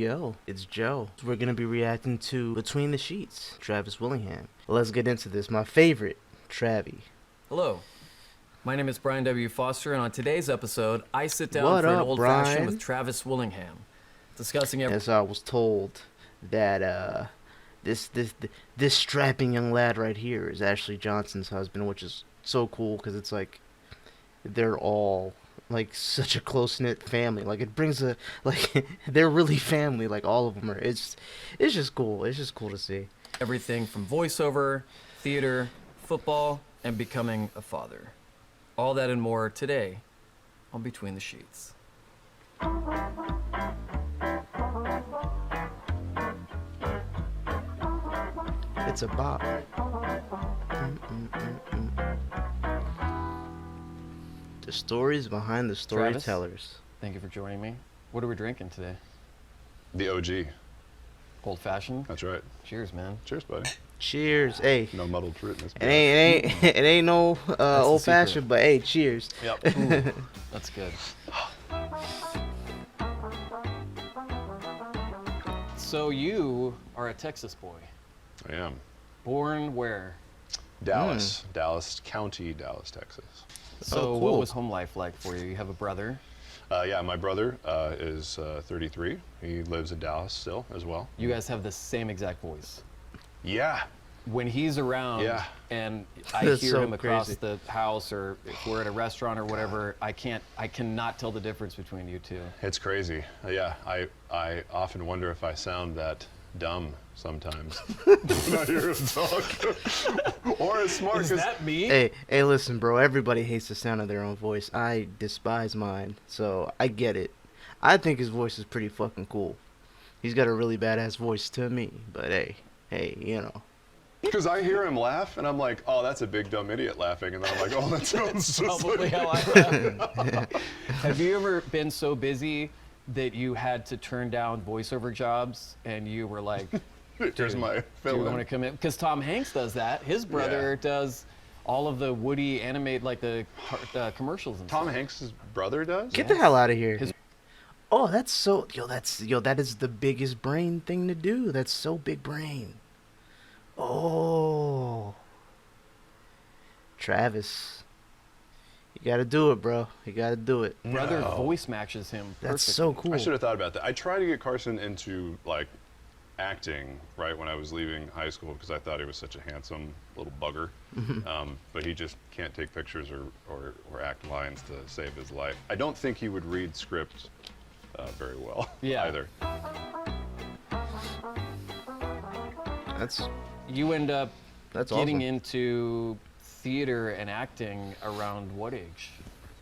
Yo, it's Joe. We're gonna be reacting to Between the Sheets, Travis Willingham. Let's get into this. My favorite, Travie. Hello, my name is Brian W. Foster, and on today's episode, I sit down What for an up, old-fashioned Brian? with Travis Willingham, discussing As I was told that this strapping young lad right here is Ashley Johnson's husband, which is so cool because it's like they're all like such a close-knit family. Like it brings a like they're really family. Like all of them are. It's just cool. It's just cool to see. everything from voiceover, theater, football, and becoming a father. All that and more today on Between the Sheets. It's a bop. The stories behind the Travis? storytellers. Thank you for joining me. What are we drinking today? The OG. Old fashioned? That's right. Cheers, man. Cheers, buddy. Cheers. Hey. No muddled fruit in this. It ain't no old secret. fashioned, but hey, cheers. Yep. Ooh, that's good. So you are a Texas boy. I am. Born where? Dallas. Dallas County, Dallas, Texas. So Oh, what cool. was home life like for you? You have a brother. Yeah, my brother is 33. He lives in Dallas still as well. You guys have the same exact voice. Yeah. When he's around Yeah. and I That's hear so him across crazy. the house, or if we're at a restaurant or whatever, I cannot tell the difference between you two. It's crazy. Yeah, I often wonder if I sound that dumb sometimes when I hear him talk. Or as smart. Is 'Cause that me? Hey, listen, bro. Everybody hates the sound of their own voice. I despise mine, so I get it. I think his voice is pretty fucking cool. He's got a really badass voice to me, but hey, you know. Because I hear him laugh, and I'm like, oh, that's a big dumb idiot laughing. And then I'm like, oh, that sounds just Probably like... how I laugh. Have you ever been so busy that you had to turn down voiceover jobs and you were like, Here's my do you fill want to come in? Because Tom Hanks does that. His brother Yeah. does all of the Woody animate, like the commercials and Tom stuff. Hanks' brother does? Get the hell out of here. His- Oh, that's so that is the biggest brain thing to do. That's so big brain. Oh, Travis, you gotta do it, bro. You gotta do it. Brother No. voice matches him perfectly. That's so cool. I should have thought about that. I tried to get Carson into like acting right when I was leaving high school because I thought he was such a handsome little bugger. But he just can't take pictures or act lines to save his life. I don't think he would read script very well Yeah. either. That's You end up getting awesome. into theater and acting around what age?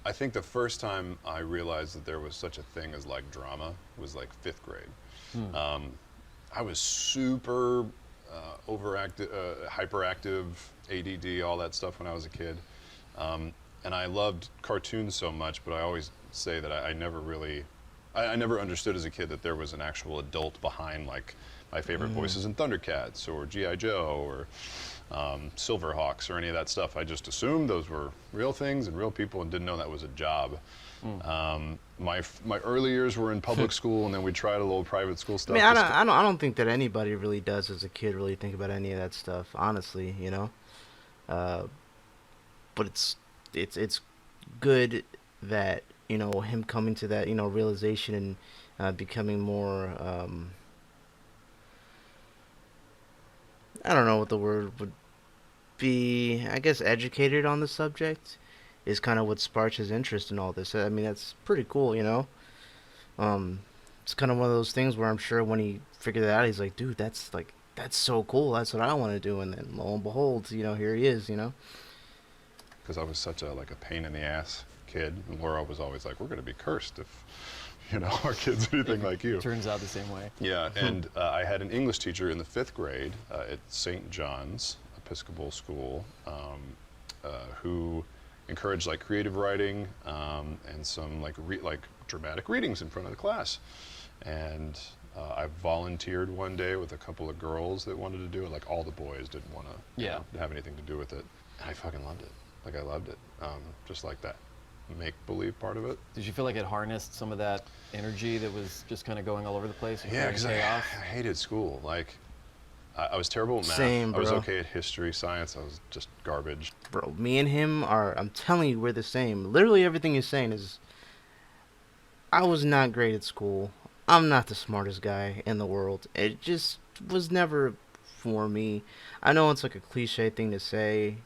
I think the first time I realized that there was such a thing as like drama was like 5th grade. I was super overactive, hyperactive, ADD, all that stuff when I was a kid. And I loved cartoons so much, but I always say that I never really, I never understood as a kid that there was an actual adult behind like my favorite voices in Thundercats or G.I. Joe or Silverhawks or any of that stuff. I just assumed those were real things and real people and didn't know that was a job. My early years were in public school, and then we tried a little private school I stuff. mean, just to- I don't think that anybody really does as a kid really think about any of that stuff. Honestly, you know. But it's good that him coming to that realization and becoming more. I don't know what the word would be. I guess educated on the subject is kind of what sparks his interest in all this. I mean, that's pretty cool, you know. It's kind of one of those things where I'm sure when he figured it out, he's like, dude, that's so cool. That's what I want to do. And then lo and behold, here he is, because I was such a pain in the ass kid, and Laura was always like, "We're going to be cursed if, our kid's anything like you." Turns out the same way. Yeah, and I had an English teacher in the 5th grade at St. John's Episcopal School who encouraged creative writing and some dramatic readings in front of the class. And I volunteered one day with a couple of girls that wanted to do it. All the boys didn't want to have anything to do with it. And I fucking loved it. I loved it, just like that. make-believe part of it. Did you feel like it harnessed some of that energy that was just kind of going all over the place and Yeah, creating because chaos? I hated school. Like, I was terrible at math. Same, I was bro. okay at history, science. I was just garbage. Bro, me and him are, I'm telling you, we're the same. Literally everything you're saying is, I was not great at school. I'm not the smartest guy in the world. It just was never for me. I know it's like a cliche thing to say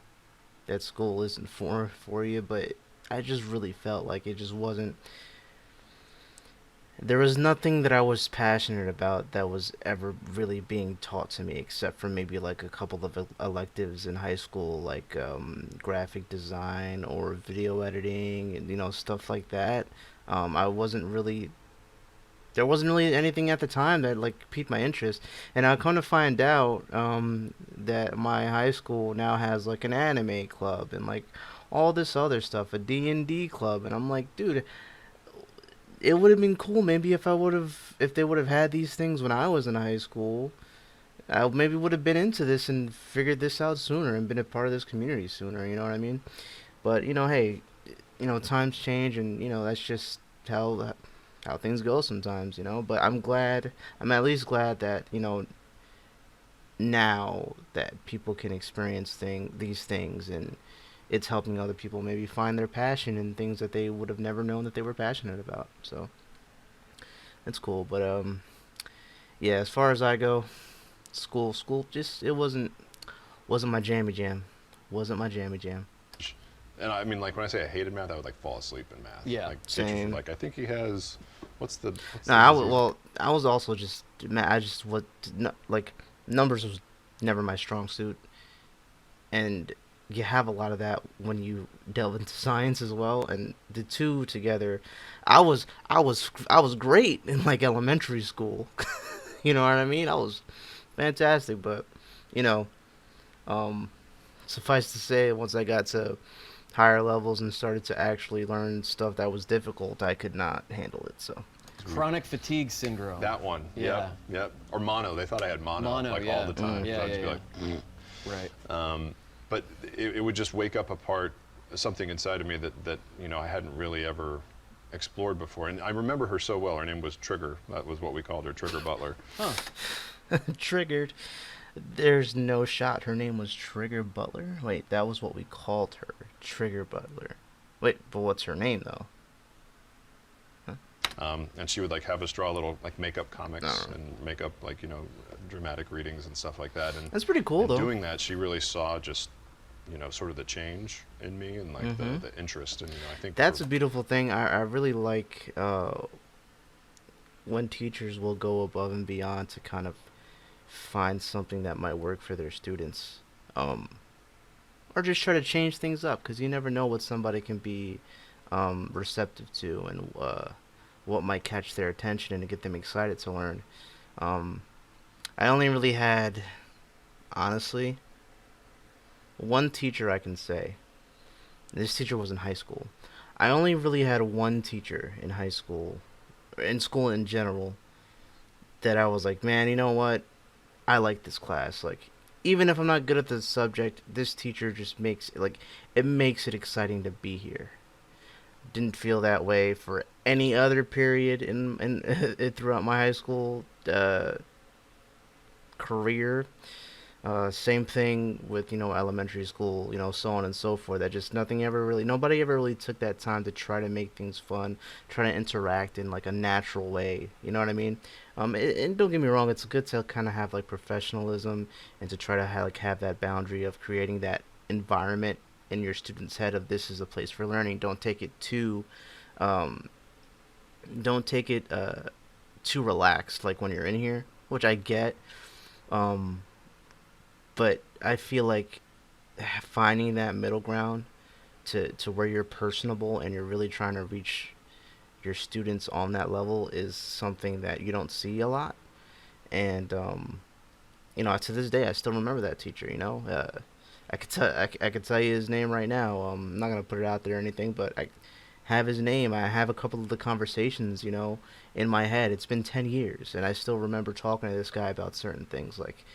that school isn't for you, but I just really felt like it just wasn't. There was nothing that I was passionate about that was ever really being taught to me, except for maybe like a couple of electives in high school, like graphic design or video editing, and stuff like that. I wasn't really There wasn't really anything at the time that like piqued my interest, and I come to find out that my high school now has like an anime club and like all this other stuff, a D&D club, and I'm like, dude, it would have been cool maybe if they would have had these things when I was in high school. I maybe would have been into this and figured this out sooner and been a part of this community sooner. You know what I mean? But hey, times change, and that's just how things go sometimes. But I'm at least glad that now that people can experience these things, and it's helping other people maybe find their passion in things that they would have never known that they were passionate about. So that's cool. But yeah, as far as I go, school just it wasn't my jammy jam. Wasn't my jammy jam. And I mean, like when I say I hated math, I would like fall asleep in math. Yeah. Like teachers Same. were like, I think he has, No, I was also just I just what no, like numbers was never my strong suit, and you have a lot of that when you delve into science as well, and the two together, I was great in like elementary school. You know what I mean? I was fantastic, but you know, um, suffice to say, once I got to higher levels and started to actually learn stuff that was difficult, I could not handle it. So Chronic fatigue syndrome. that one. Yeah. Yep. Yep. Or mono. They thought I had mono, Mono, like yeah. all the time. Yeah, so I'd just yeah, be like, Right. but it would just wake up a part, something inside of me that I hadn't really ever explored before. And I remember her so well. Her name was Trigger. That was what we called her, Trigger Butler. Huh. triggered. There's no shot. Her name was Trigger Butler. Wait, that was what we called her, Trigger Butler. Wait, but what's her name though? And she would like have us draw little like makeup comics Oh. and make up like dramatic readings and stuff like that. And That's pretty cool and though. doing that, she really saw just sort of the change in me and like Mhm. the interest. And I think That's a beautiful thing. I really like when teachers will go above and beyond to kind of find something that might work for their students, or just try to change things up, because you never know what somebody can be receptive to, and what might catch their attention and get them excited to learn. Um, I only really had, honestly, one teacher I can say. This teacher was in high school. I only really had one teacher in high school, in school in general, that I was like, man, you know what? I like this class. Like, even if I'm not good at the subject, this teacher just makes it makes it exciting to be here. Didn't feel that way for any other period in throughout my high school career. Same thing with elementary school, so on and so forth. That just nobody ever really took that time to try to make things fun, try to interact in like a natural way. You know what I mean? And don't get me wrong, it's good to kind of have like professionalism and to try to have that boundary of creating that environment in your student's head of this is a place for learning. Um, don't take it too relaxed like when you're in here, which I get. Um, but I feel like finding that middle ground to where you're personable and you're really trying to reach your students on that level is something that you don't see a lot. And to this day, I still remember that teacher. I could tell you his name right now. I'm not gonna put it out there or anything, but I have his name. I have a couple of the conversations, in my head. It's been 10 years, and I still remember talking to this guy about certain things. Like,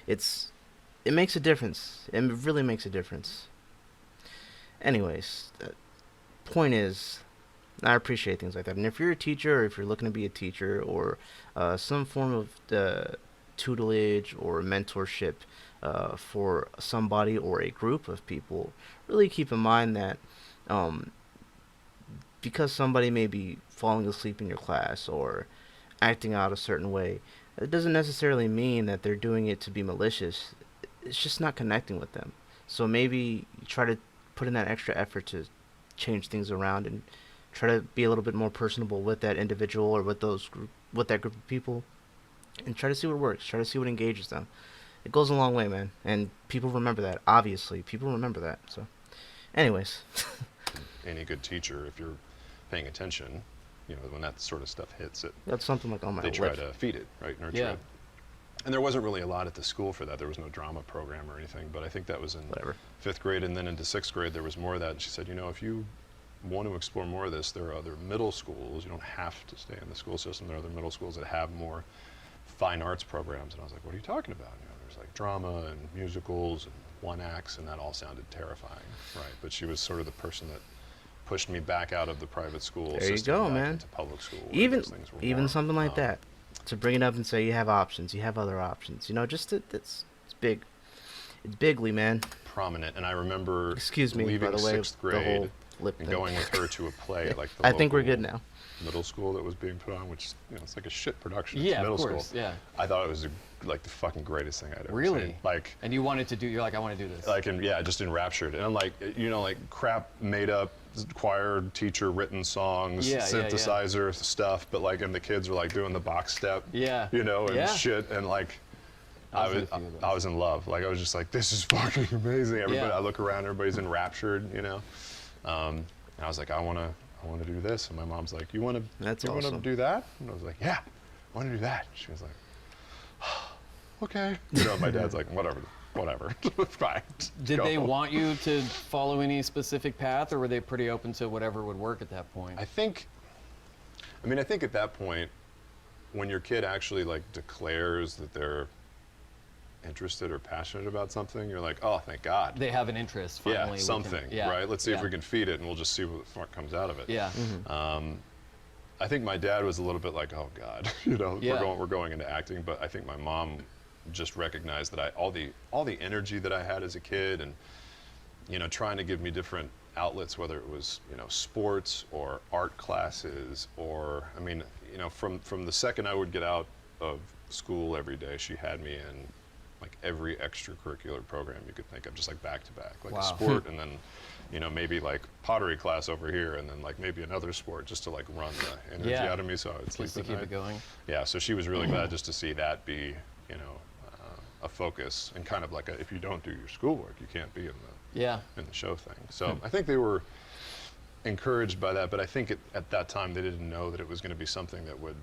it makes a difference. It really makes a difference. Anyways, point is, I appreciate things like that. And if you're a teacher, or if you're looking to be a teacher, or some form of tutelage or mentorship for somebody or a group of people, really keep in mind that um, because somebody may be falling asleep in your class or acting out a certain way, it doesn't necessarily mean that they're doing it to be malicious. It's just not connecting with them. So maybe you try to put in that extra effort to change things around and try to be a little bit more personable with that individual or with with that group of people, and try to see what works. Try to see what engages them. It goes a long way, man, and people remember that. Obviously, people remember that. So, anyways, Any good teacher, if you're paying attention, when that sort of stuff hits it, that's something like on my they try list. to feed it, right? Nurture Yeah. it. And there wasn't really a lot at the school for that. There was no drama program or anything, but I think that was in Whatever. 5th grade, and then into 6th grade there was more of that. And she said, if you want to explore more of this, there are other middle schools. You don't have to stay in the school system. There are other middle schools that have more fine arts programs. And I was like, what are you talking about? There's like drama and musicals and one acts, and that all sounded terrifying, right? But she was sort of the person that pushed me back out of the private school There you system go, back man. into public school. where Even those things were even more, something like that, to bring it up and say you have options, you have other options. Just it's big. It's bigly, man. prominent. And I remember Excuse me, leaving by the way, 6th the grade whole lip and thing. going with her to a play at like the I think we're local good now. middle school that was being put on, which it's like a shit production. Yeah, it's middle of course. school. Yeah. I thought it was like the fucking greatest thing I'd ever Really? seen. Like, And you wanted to do. You're like, I want to do this. just enraptured. And I'm like, like crap made up choir teacher written songs, Yeah, yeah, yeah. synthesizer stuff, but like, and the kids were like doing the box step, Yeah. and Yeah. shit, and like. I was in a few of those. I was in love. Like, I was just like, this is fucking amazing. Everybody, Yeah. I look around, everybody's enraptured, And I was like, I want to do this. And my mom's like, you want That's to awesome. do that? And I was like, yeah, I want to do that. She was like, okay. My dad's like, whatever. Fine. Did Go. they want you to follow any specific path, or were they pretty open to whatever would work at that point? I think at that point, when your kid actually like declares that they're interested or passionate about something, you're like, oh, thank God. They have an interest. Finally, Yeah, we something, can, yeah, right? Let's see if yeah. we can feed it, and we'll just see what the fuck comes out of it. Yeah. I think my dad was a little bit like, oh God, Yeah. we're going into acting. But I think my mom just recognized that all the energy that I had as a kid, and trying to give me different outlets, whether it was sports or art classes, or from the second I would get out of school every day, she had me in like every extracurricular program you could think of, just like back to back, like Wow. a sport, and then maybe like pottery class over here, and then like maybe another sport, just to like run the energy Yeah. out of me so I would sleep Just to at keep night. it going. Yeah, so she was really glad just to see that be a focus, and kind of like if you don't do your schoolwork, you can't be in Yeah. the show thing. So I think they were encouraged by that, but I think at that time they didn't know that it was going to be something that would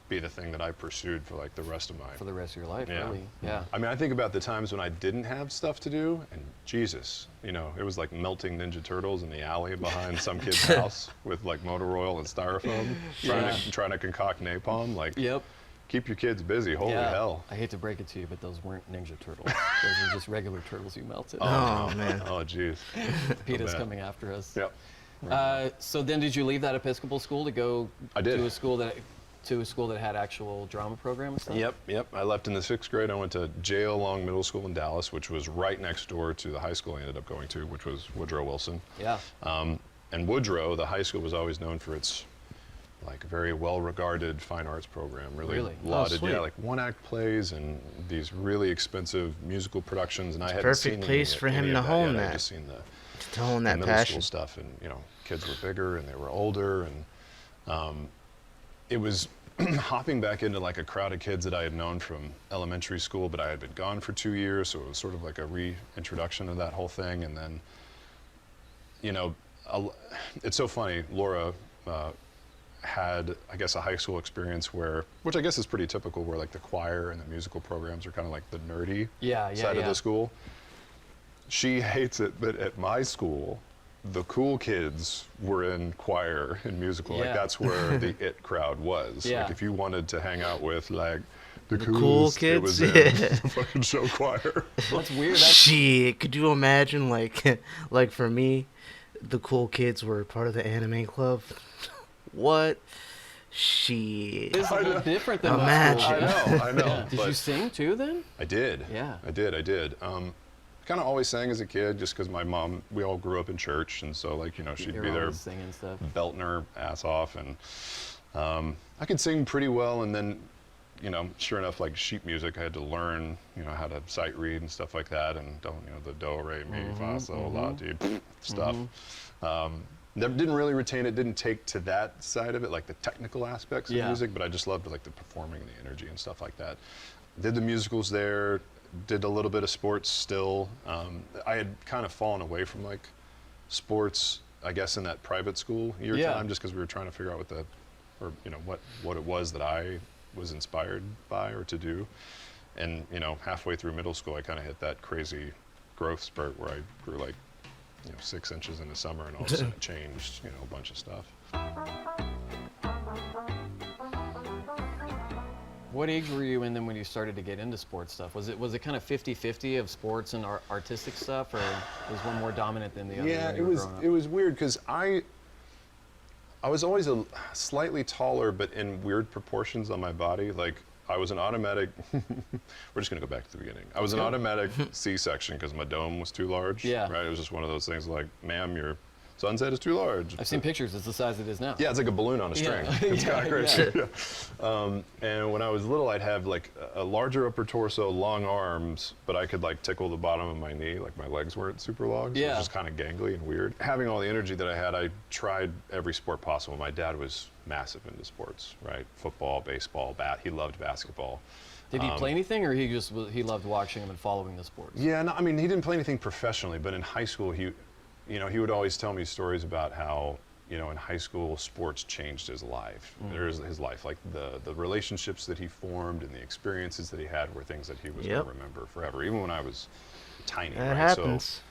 be the thing that I pursued for like the rest of my For the rest of your life, Yeah. really. Yeah. I mean, I think about the times when I didn't have stuff to do, and Jesus, it was like melting Ninja Turtles in the alley behind some kid's house with like motor oil and styrofoam, trying to concoct napalm. Like, Yep. keep your kids busy. Holy Yeah. hell. I hate to break it to you, but those weren't Ninja Turtles. Those were just regular turtles you melted. Oh, man. Oh, jeez. PETA's bad. coming after us. Yep. So then, did you leave that Episcopal school to go I did. to a school that had actual drama program and stuff? Yep. I left in the 6th grade. I went to J.L. Long Middle School in Dallas, which was right next door to the high school I ended up going to, which was Woodrow Wilson. Yeah. And Woodrow, the high school, was always known for its like very well-regarded fine arts program. Really? Lauded, Oh, sweet. like one-act plays and these really expensive musical productions. And I hadn't perfect seen place any, for any him of to that hone yet. I that. had just seen To hone the that middle passion. school stuff, and kids were bigger and they were older, and it was hopping back into like a crowd of kids that I had known from elementary school, but I had been gone for 2 years, so it was sort of like a reintroduction of that whole thing. And then, it's so funny, Laura had, I guess, a high school experience which I guess is pretty typical, where like the choir and the musical programs are kind of like the nerdy side of the school. She hates it, but at my school, the cool kids were in choir and musical. Like, Yeah. that's where the it crowd was. Yeah. Like, if you wanted to hang out with like the cool coolest, it kids? was in Yeah. the fucking show choir. That's weird. That's, Shit, could you imagine, like, like for me, the cool kids were part of the anime club. What? Shit. It's a little different than Imagine. most schools. I know. Yeah. Did you but sing too then? I did. Yeah. I did. Kind of always sang as a kid, just because my mom, we all grew up in church, and so like she'd You're be there always singing stuff. belting her ass off, and I could sing pretty well. And then, sure enough, like sheet music, I had to learn, how to sight read and stuff like that, and the do, re, mi, fa, sol, la, ti, stuff. Didn't really retain it. Didn't take to that side of it, like the technical aspects of music, but I just loved like the performing, the energy, and stuff like that. Did the musicals there. Did a little bit of sports still. I had kind of fallen away from like sports, I guess, in that private school year time, just because we were trying to figure out what it was that I was inspired by or to do. And halfway through middle school, I kind of hit that crazy growth spurt where I grew like 6 inches in the summer, and all of a sudden it changed a bunch of stuff. What age were you in then when you started to get into sports stuff? Was it kind of 50-50 of sports and artistic stuff, or was one more dominant than the other? Yeah, when you were growing up? it was weird because I was always a slightly taller, but in weird proportions on my body. Like I was an automatic. We're just gonna go back to the beginning. I was an automatic C-section because my dome was too large. Yeah. Right. It was just one of those things like, ma'am, your sunset is too large. I've seen pictures. It's the size it is now. Yeah, it's like a balloon on a string. Yeah. It's kind of crazy. Yeah. Yeah. And when I was little, I'd have like a larger upper torso, long arms, but I could like tickle the bottom of my knee. Like my legs weren't super long, so it was just kind of gangly and weird. Having all the energy that I had, I tried every sport possible. My dad was massive into sports, right? Football, baseball, he loved basketball. Did he play anything, or he loved watching them and following the sports? Yeah, no, I mean, he didn't play anything professionally, but in high school, he would always tell me stories about how, in high school, sports changed his life. His life, like the relationships that he formed and the experiences that he had were things that he was going to remember forever, even when I was tiny. That right? happens.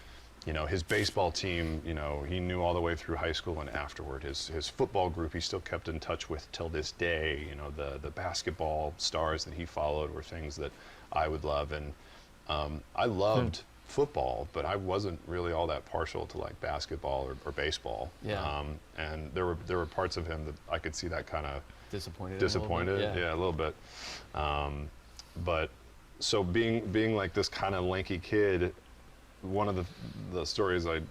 So, his baseball team, he knew all the way through high school and afterward. His football group, he still kept in touch with till this day. The basketball stars that he followed were things that I would love, and I loved football, but I wasn't really all that partial to like basketball or baseball. Yeah. And there were parts of him that I could see that kind of Disappointed. yeah, a little bit. But so being like this kind of lanky kid, one of the stories I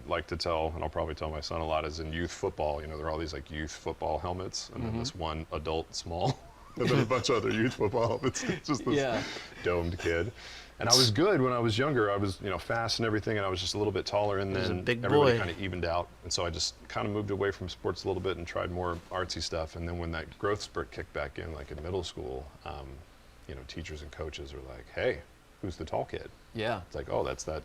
like to tell, and I'll probably tell my son a lot, is in youth football. There are all these like youth football helmets, and then this one adult small, and then a bunch of other youth football helmets. It's just this domed kid. And I was good when I was younger. I was, fast and everything, and I was just a little bit taller. And then everybody kind of evened out. And so I just kind of moved away from sports a little bit and tried more artsy stuff. And then when that growth spurt kicked back in, like in middle school, teachers and coaches were like, "Hey, who's the tall kid?" Yeah. It's like, "Oh, it's that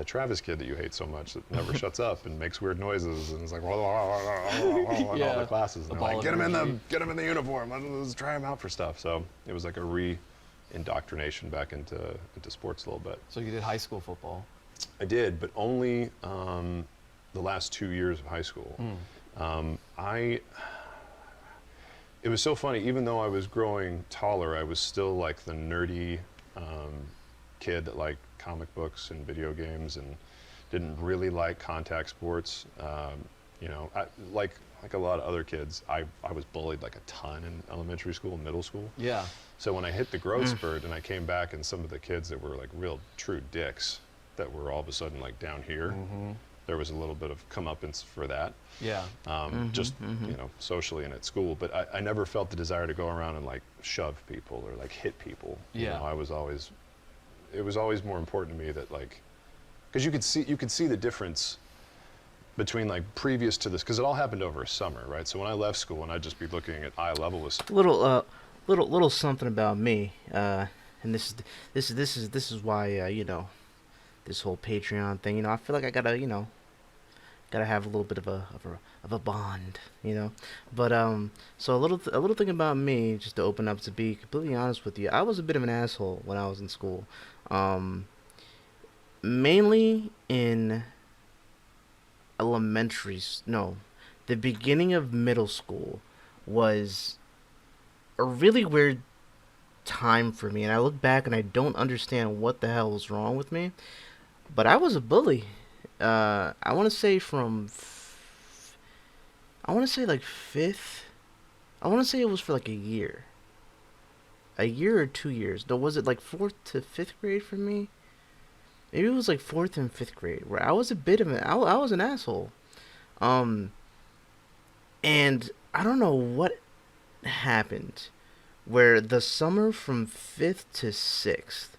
Travis kid that you hate so much that never shuts up and makes weird noises." And it's like, in all the classes. And they're like, get him in the uniform. Let's try him out for stuff. So it was like a indoctrination back into sports a little bit. So you did high school football? I did, but only the last 2 years of high school. It was so funny, even though I was growing taller, I was still like the nerdy kid that liked comic books and video games and didn't really like contact sports. Like a lot of other kids, I was bullied like a ton in elementary school and middle school. Yeah. So when I hit the growth spurt and I came back, and some of the kids that were like real true dicks that were all of a sudden like down here, there was a little bit of comeuppance for that. Yeah. Socially and at school. But I never felt the desire to go around and like shove people or like hit people. Yeah. It was always more important to me that like, because you could see the difference between like previous to this, because it all happened over a summer, right? So when I left school, and I'd just be looking at eye level with little something about me, and this is why this whole Patreon thing. I feel like I gotta have a little bit of a bond, But so a little thing about me, just to open up, to be completely honest with you, I was a bit of an asshole when I was in school, mainly in the beginning of middle school was a really weird time for me, and I look back and I don't understand what the hell was wrong with me, but I was a bully. I want to say I want to say like fifth. I want to say it was for like a year or 2 years. Though was it like fourth to fifth grade for me? Maybe it was like fourth and fifth grade where I was a bit of I was an asshole. Um, and I don't know what happened where the summer from fifth to sixth,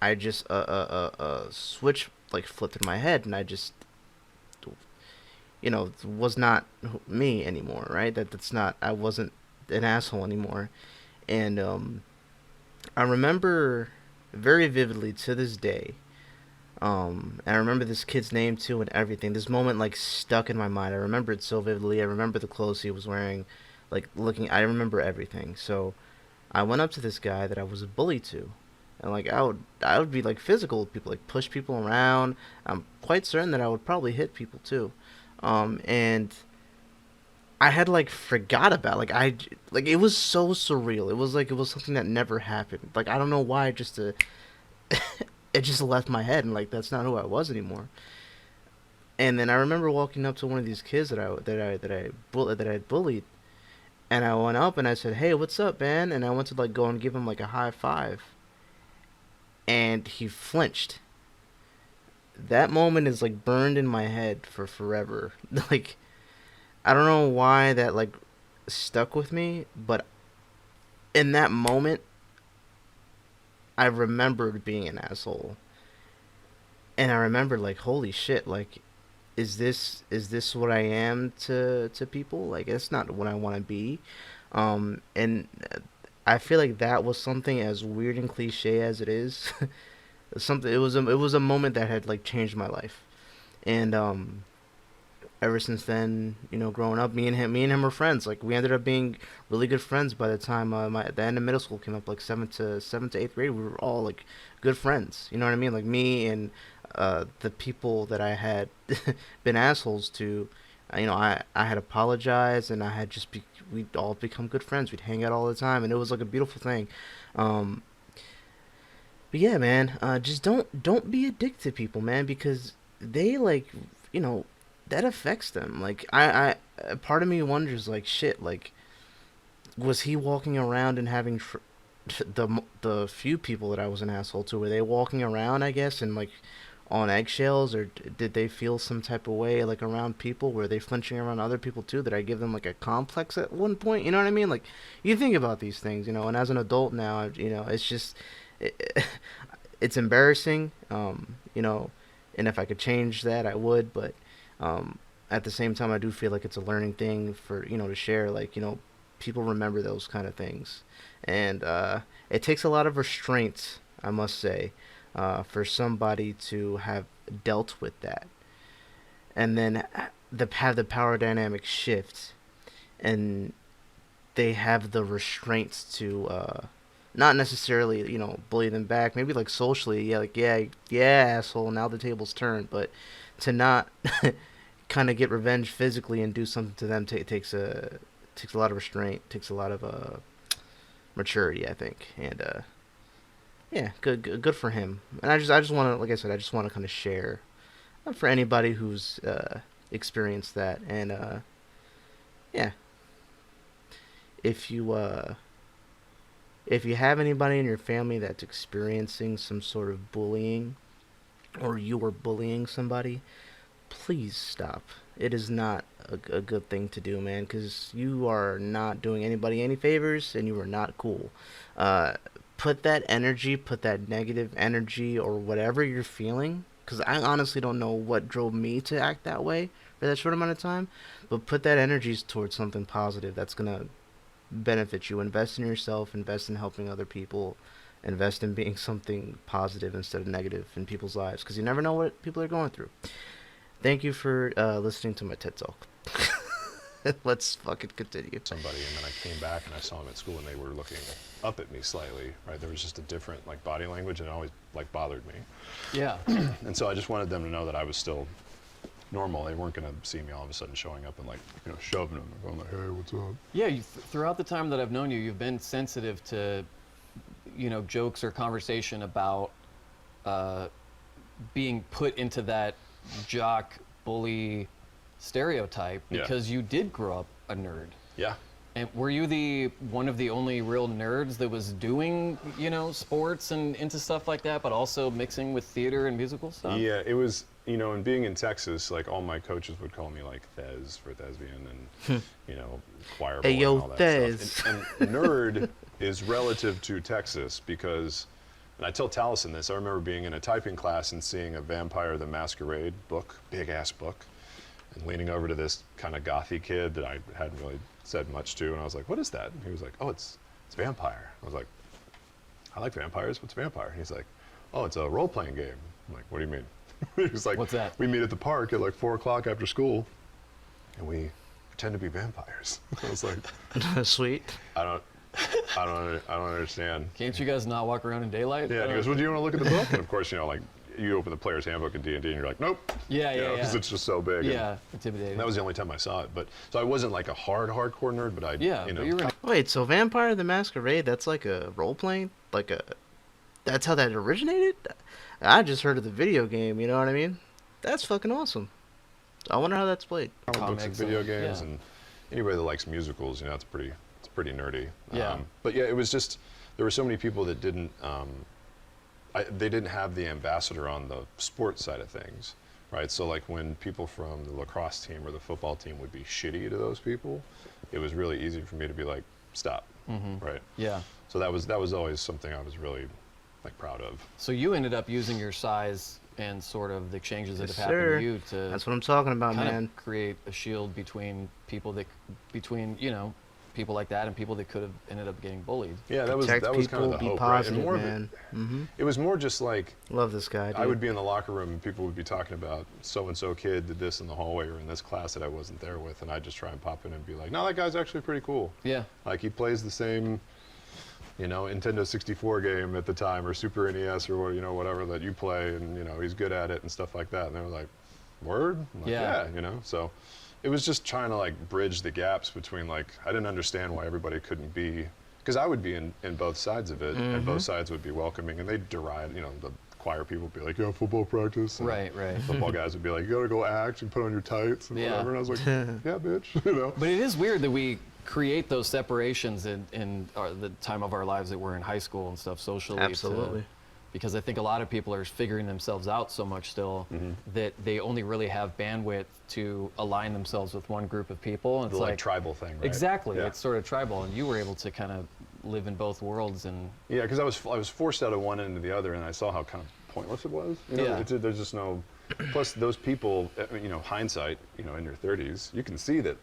I just switch like flipped in my head, and I just was not me anymore, right? That's not I wasn't an asshole anymore, and I remember very vividly to this day. And I remember this kid's name too and everything. This moment like stuck in my mind. I remember it so vividly. I remember the clothes he was wearing, like looking. I remember everything. So I went up to this guy that I was a bully to, and like I would be like physical with people, like push people around. I'm quite certain that I would probably hit people too. And I had like forgot about like it was so surreal. It was like it was something that never happened. Like I don't know why, just it just left my head, and like that's not who I was anymore. And then I remember walking up to one of these kids that I had bullied, and I went up and I said, "Hey, what's up, man?" And I went to like go and give him like a high five, and he flinched. That moment is like burned in my head for forever. Like I don't know why that like stuck with me, but in that moment I remembered being an asshole. And I remember like holy shit, like is this what I am to people? Like it's not what I want to be. And I feel like that was something as weird and cliche as it is. Something it was a moment that had like changed my life. And ever since then, growing up, me and him were friends. Like we ended up being really good friends by the time the end of middle school came up, like seventh to eighth grade. We were all like good friends. You know what I mean? Like me and the people that I had been assholes to. I had apologized, and I had we'd all become good friends. We'd hang out all the time, and it was like a beautiful thing. Um, but yeah, man, just don't be addicted to people, man, because they like you know that affects them. Like a part of me wonders, like shit, like was he walking around and having the few people that I was an asshole to, were they walking around, I guess, and like on eggshells, or did they feel some type of way like around people? Were they flinching around other people too? Did I give them like a complex at one point? You know what I mean? Like you think about these things, and as an adult now, it's just it, it's embarrassing, and if I could change that, I would, but at the same time, I do feel like it's a learning thing for to share. Like people remember those kind of things, and it takes a lot of restraint, I must say, for somebody to have dealt with that, and then have the power dynamic shift, and they have the restraints to not necessarily bully them back. Maybe like socially, yeah, like yeah, asshole. Now the tables turned, but to not kind of get revenge physically and do something to them takes a lot of restraint, takes a lot of maturity, I think, and yeah, good for him. And I just want to, like I said, I just want to kind of share for anybody who's experienced that, and yeah, if you if you have anybody in your family that's experiencing some sort of bullying, or you are bullying somebody, please stop. It is not a good thing to do, man, because you are not doing anybody any favors, and you are not cool. Uh, put that negative energy or whatever you're feeling, because I honestly don't know what drove me to act that way for that short amount of time, but put that energy towards something positive that's going to benefit you. Invest in yourself, invest in helping other people, invest in being something positive instead of negative in people's lives, because you never know what people are going through. Thank you for listening to my TED Talk. Let's fucking continue. Somebody, and then I came back and I saw them at school, and they were looking up at me slightly. Right, there was just a different like body language, and it always like bothered me. Yeah. And so I just wanted them to know that I was still normal. They weren't going to see me all of a sudden showing up and like shoving them and going like, "Hey, what's up?" Yeah, throughout the time that I've known you, you've been sensitive to, jokes or conversation about being put into that jock bully stereotype Yeah. because you did grow up a nerd. Yeah. And were you one of the only real nerds that was doing, sports and into stuff like that, but also mixing with theater and musical stuff? Yeah, it was, and being in Texas, like all my coaches would call me like Thez for thespian and, choir boy Hey, yo, and all that Thez. stuff. And nerd is relative to Texas because, and I tell Taliesin this, I remember being in a typing class and seeing a Vampire the Masquerade book, big ass book, and leaning over to this kind of gothy kid that I hadn't really said much to, and I was like, what is that? And he was like, oh, it's Vampire. I was like, I like vampires, what's Vampire? And he's like, oh, it's a role-playing game. I'm like, what do you mean? He was like, What's that? We meet at the park at like 4 o'clock after school, and we pretend to be vampires. I was like, Sweet. I don't understand. Can't you guys not walk around in daylight? Yeah, and he goes, well, do you want to look at the book? And of course, like, you open the player's handbook in D&D and you're like, nope. Yeah. Because it's just so big. Yeah, intimidating. And that was the only time I saw it. But so I wasn't like a hardcore nerd, but I, but you were Wait, so Vampire the Masquerade, that's like a role playing, that's how that originated? I just heard of the video game, you know what I mean? That's fucking awesome. I wonder how that's played. comic books and Comics video and- games, yeah. and anybody that likes musicals, it's pretty nerdy. Yeah. But yeah, it was just there were so many people that didn't they didn't have the ambassador on the sports side of things, right? So like when people from the lacrosse team or the football team would be shitty to those people, it was really easy for me to be like, stop, right? Yeah. So that was always something I was really like proud of. So you ended up using your size and sort of the exchanges that Yes, have happened sir. to you to That's what I'm talking about, kind man. of create a shield between people like that and people that could have ended up getting bullied. Yeah, that was Protect kind of people, the be hope, right? positive, And more man. Mm-hmm. it was more just like Love this guy, dude. I would be in the locker room and people would be talking about so-and-so kid did this in the hallway or in this class that I wasn't there with, and I'd just try and pop in and be like, no, that guy's actually pretty cool. Yeah. Like he plays the same, Nintendo 64 game at the time or Super NES or whatever that you play, and he's good at it and stuff like that. And they were like, word? I'm like, Yeah. yeah, So it was just trying to like bridge the gaps between like I didn't understand why everybody couldn't be, because I would be in both sides of it, and both sides would be welcoming, and they'd deride, the choir people would be like, yeah, football practice. And Right. football guys would be like, you gotta go act and put on your tights and Yeah. whatever. And I was like, yeah, bitch, But it is weird that we create those separations in the time of our lives that we're in high school and stuff socially. Absolutely. Because I think a lot of people are figuring themselves out so much still that they only really have bandwidth to align themselves with one group of people. And the it's like tribal thing, right? Exactly. Yeah. It's sort of tribal, and you were able to kind of live in both worlds. And Yeah, because I was forced out of one end to the other, and I saw how kind of pointless it was. Yeah. There's just no. Plus, those people, hindsight, in your 30s, you can see that,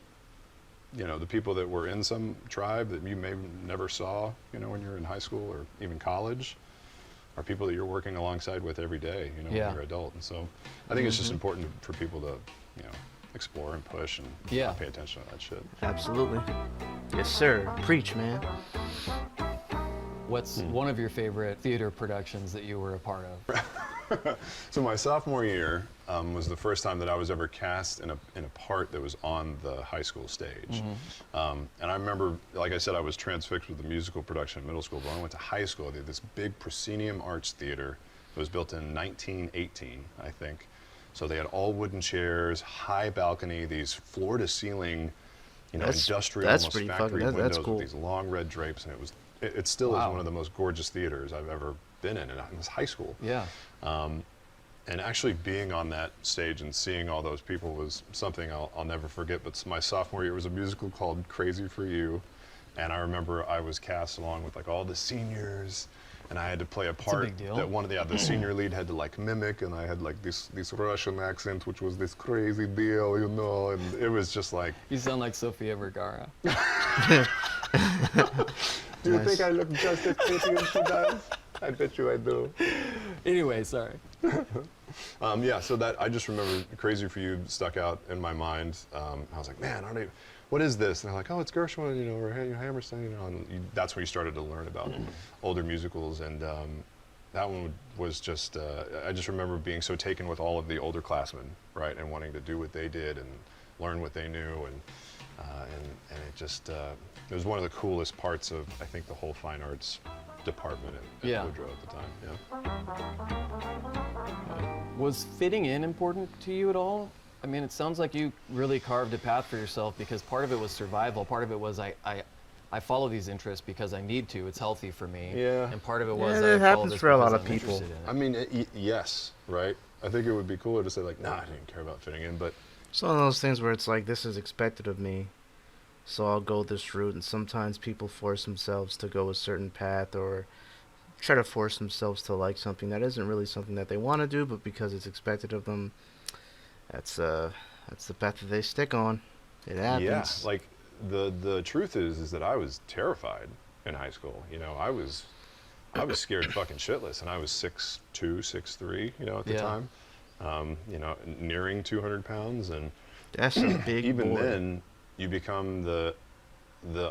the people that were in some tribe that you may never saw, when you're in high school or even college, are people that you're working alongside with every day, when Yeah. you're adult. And so, I think it's just important for people to, explore and push and Yeah. pay attention to that shit. Absolutely. Yes, sir. Preach, man. what's one of your favorite theater productions that you were a part of? So my sophomore year was the first time that I was ever cast in a part that was on the high school stage. And I remember, like I said, I was transfixed with the musical production in middle school, but when I went to high school, they had this big proscenium arts theater that was built in 1918, I think. So they had all wooden chairs, high balcony, these floor-to-ceiling, industrial, that's almost pretty factory fucking- that's windows cool. with these long red drapes, and it still is Wow. one of the most gorgeous theaters I've ever been in, and it was high school. Yeah. And actually being on that stage and seeing all those people was something I'll never forget. But my sophomore year was a musical called Crazy for You. And I remember I was cast along with like all the seniors, and I had to play a part big deal. that one of the senior lead had to like mimic, and I had like this Russian accent, which was this crazy deal, and it was just like, You sound like Sofia Vergara. do you think I look just as pretty as she does? I bet you I do. Anyway, sorry. Yeah, so that I just remember Crazy for You stuck out in my mind. I was like, man, what is this? And they're like, oh, it's Gershwin, or Hammerstein, and that's when you started to learn about older musicals. And that one was just, I just remember being so taken with all of the older classmen, right, and wanting to do what they did and learn what they knew, and it just, it was one of the coolest parts of, I think, the whole fine arts department at Yeah. Woodrow at the time. Yeah. Was fitting in important to you at all? I mean, it sounds like you really carved a path for yourself because part of it was survival. Part of it was I follow these interests because I need to. It's healthy for me. Yeah. And part of it was Yeah, I it follow happens this for a lot because of I'm people. interested in it. I mean, yes, right? I think it would be cooler to say like, nah, I didn't care about fitting in, but It's one of those things where it's like, this is expected of me, so I'll go this route. And sometimes people force themselves to go a certain path or try to force themselves to like something that isn't really something that they want to do, but because it's expected of them, that's the path that they stick on. It happens. yeah, like the truth is that I was terrified in high school. You know, I was scared fucking shitless, and I was 6'2", 6'3", you know, at the Yeah. time. You know, nearing 200 pounds, and That's a big even boy. then, you become the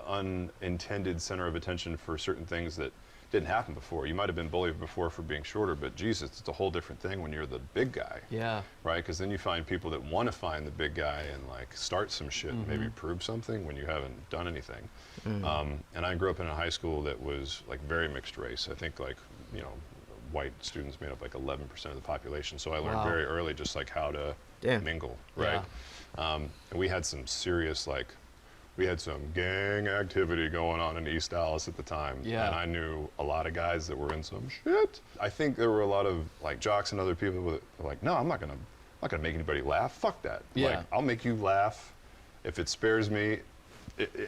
unintended center of attention for certain things that didn't happen before. You might have been bullied before for being shorter, but Jesus, it's a whole different thing when you're the big guy. Yeah. Right? Because then you find people that want to find the big guy and like start some shit and maybe prove something when you haven't done anything. And I grew up in a high school that was like very mixed race. I think like, you know, white students made up like 11% of the population. So I learned Wow. very early just like how to Damn. mingle, right? And we had some serious like, we had some gang activity going on in East Dallas at the time. Yeah. And I knew a lot of guys that were in some shit. I think there were a lot of like jocks and other people that were like, no, I'm not gonna make anybody laugh. Fuck that. Yeah. Like, I'll make you laugh if it spares me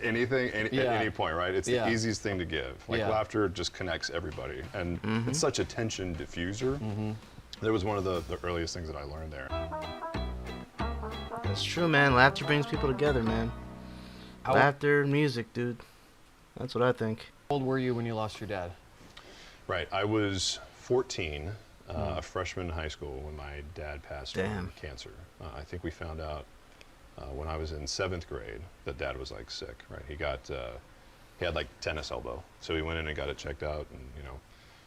anything, at Yeah. any point, right? It's Yeah. the easiest thing to give. Like Yeah. laughter just connects everybody. And it's such a tension diffuser. That was one of the earliest things that I learned there. That's true, man. Laughter brings people together, man. How Laughter and music, dude. That's what I think. old were you when you lost your dad? Right. I was 14, a freshman in high school when my dad passed Damn. from cancer. I think we found out when I was in 7th grade that dad was like sick, right? He had like tennis elbow. So we went in and got it checked out and, you know,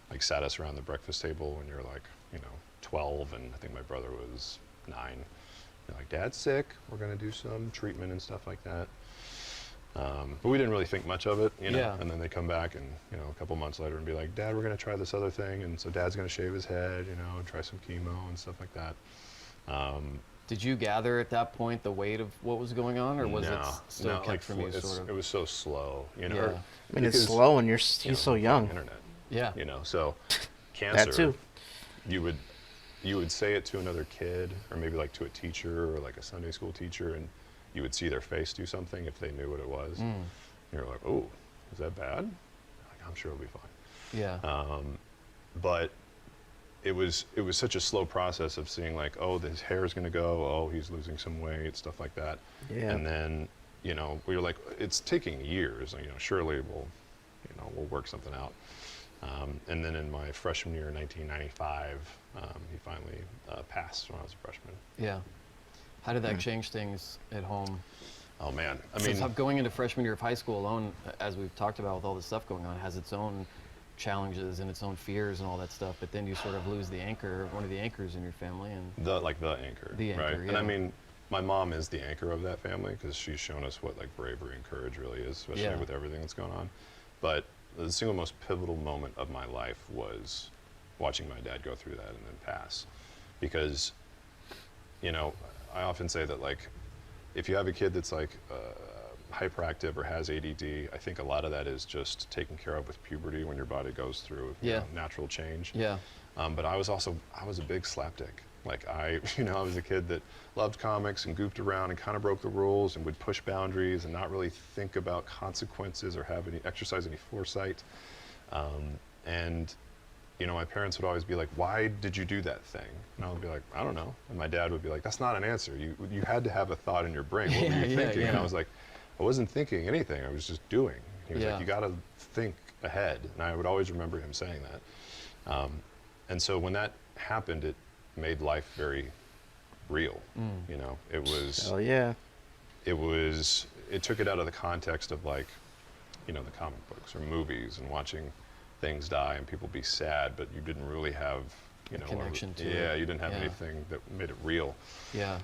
like sat us around the breakfast table when you're like, you know, 12 and I think my brother was 9. They're like, Dad's sick. We're going to do some treatment and stuff like that. But we didn't really think much of it, you know. Yeah. And then they come back and, you know, a couple months later and be like, Dad, we're going to try this other thing. And so Dad's going to shave his head, you know, and try some chemo and stuff like that. Did you gather at that point the weight of what was going on, or was it still kept like from you sort it of? was so slow, you know. Yeah. I mean, it's because, slow and you he's know, so young. Internet, Yeah. you know. So cancer, That too. you would say it to another kid or maybe like to a teacher or like a Sunday school teacher, and you would see their face do something if they knew what it was. You're like, oh, is that bad? Like, I'm sure it'll be fine. Yeah. But it was such a slow process of seeing like, oh, his hair is going to go, oh, he's losing some weight, stuff like that. Yeah. And then, you know, we were like, it's taking years, you know, surely we'll work something out. And then in my freshman year, 1995, he finally passed when I was a freshman. Yeah. How did that change things at home? Oh man, I Since mean, going into freshman year of high school alone, as we've talked about with all this stuff going on, has its own challenges and its own fears and all that stuff. But then you sort of lose the anchor, one of the anchors in your family, and the anchor, The anchor, right? yeah. And I mean, my mom is the anchor of that family because she's shown us what like bravery and courage really is, especially Yeah. with everything that's going on. But the single most pivotal moment of my life was watching my dad go through that and then pass, because, you know, I often say that like, if you have a kid that's like hyperactive or has ADD, I think a lot of that is just taken care of with puberty when your body goes through you Yeah. know, natural change. yeah, But I was a big slapdick. Like I was a kid that loved comics and goofed around and kind of broke the rules and would push boundaries and not really think about consequences or exercise any foresight. And you know, my parents would always be like, "Why did you do that thing?" And I would be like, "I don't know." And my dad would be like, "That's not an answer. You had to have a thought in your brain. What were you thinking?" And I was like, "I wasn't thinking anything. I was just doing." He was Yeah. like, "You got to think ahead." And I would always remember him saying that. And so when that happened, it made life very real. You know, it was. Oh yeah. It took it out of the context of like, you know, the comic books or movies and watching things die and people be sad, but you didn't really have, you know, connection to yeah, it. you didn't have Yeah. anything that made it real. yeah,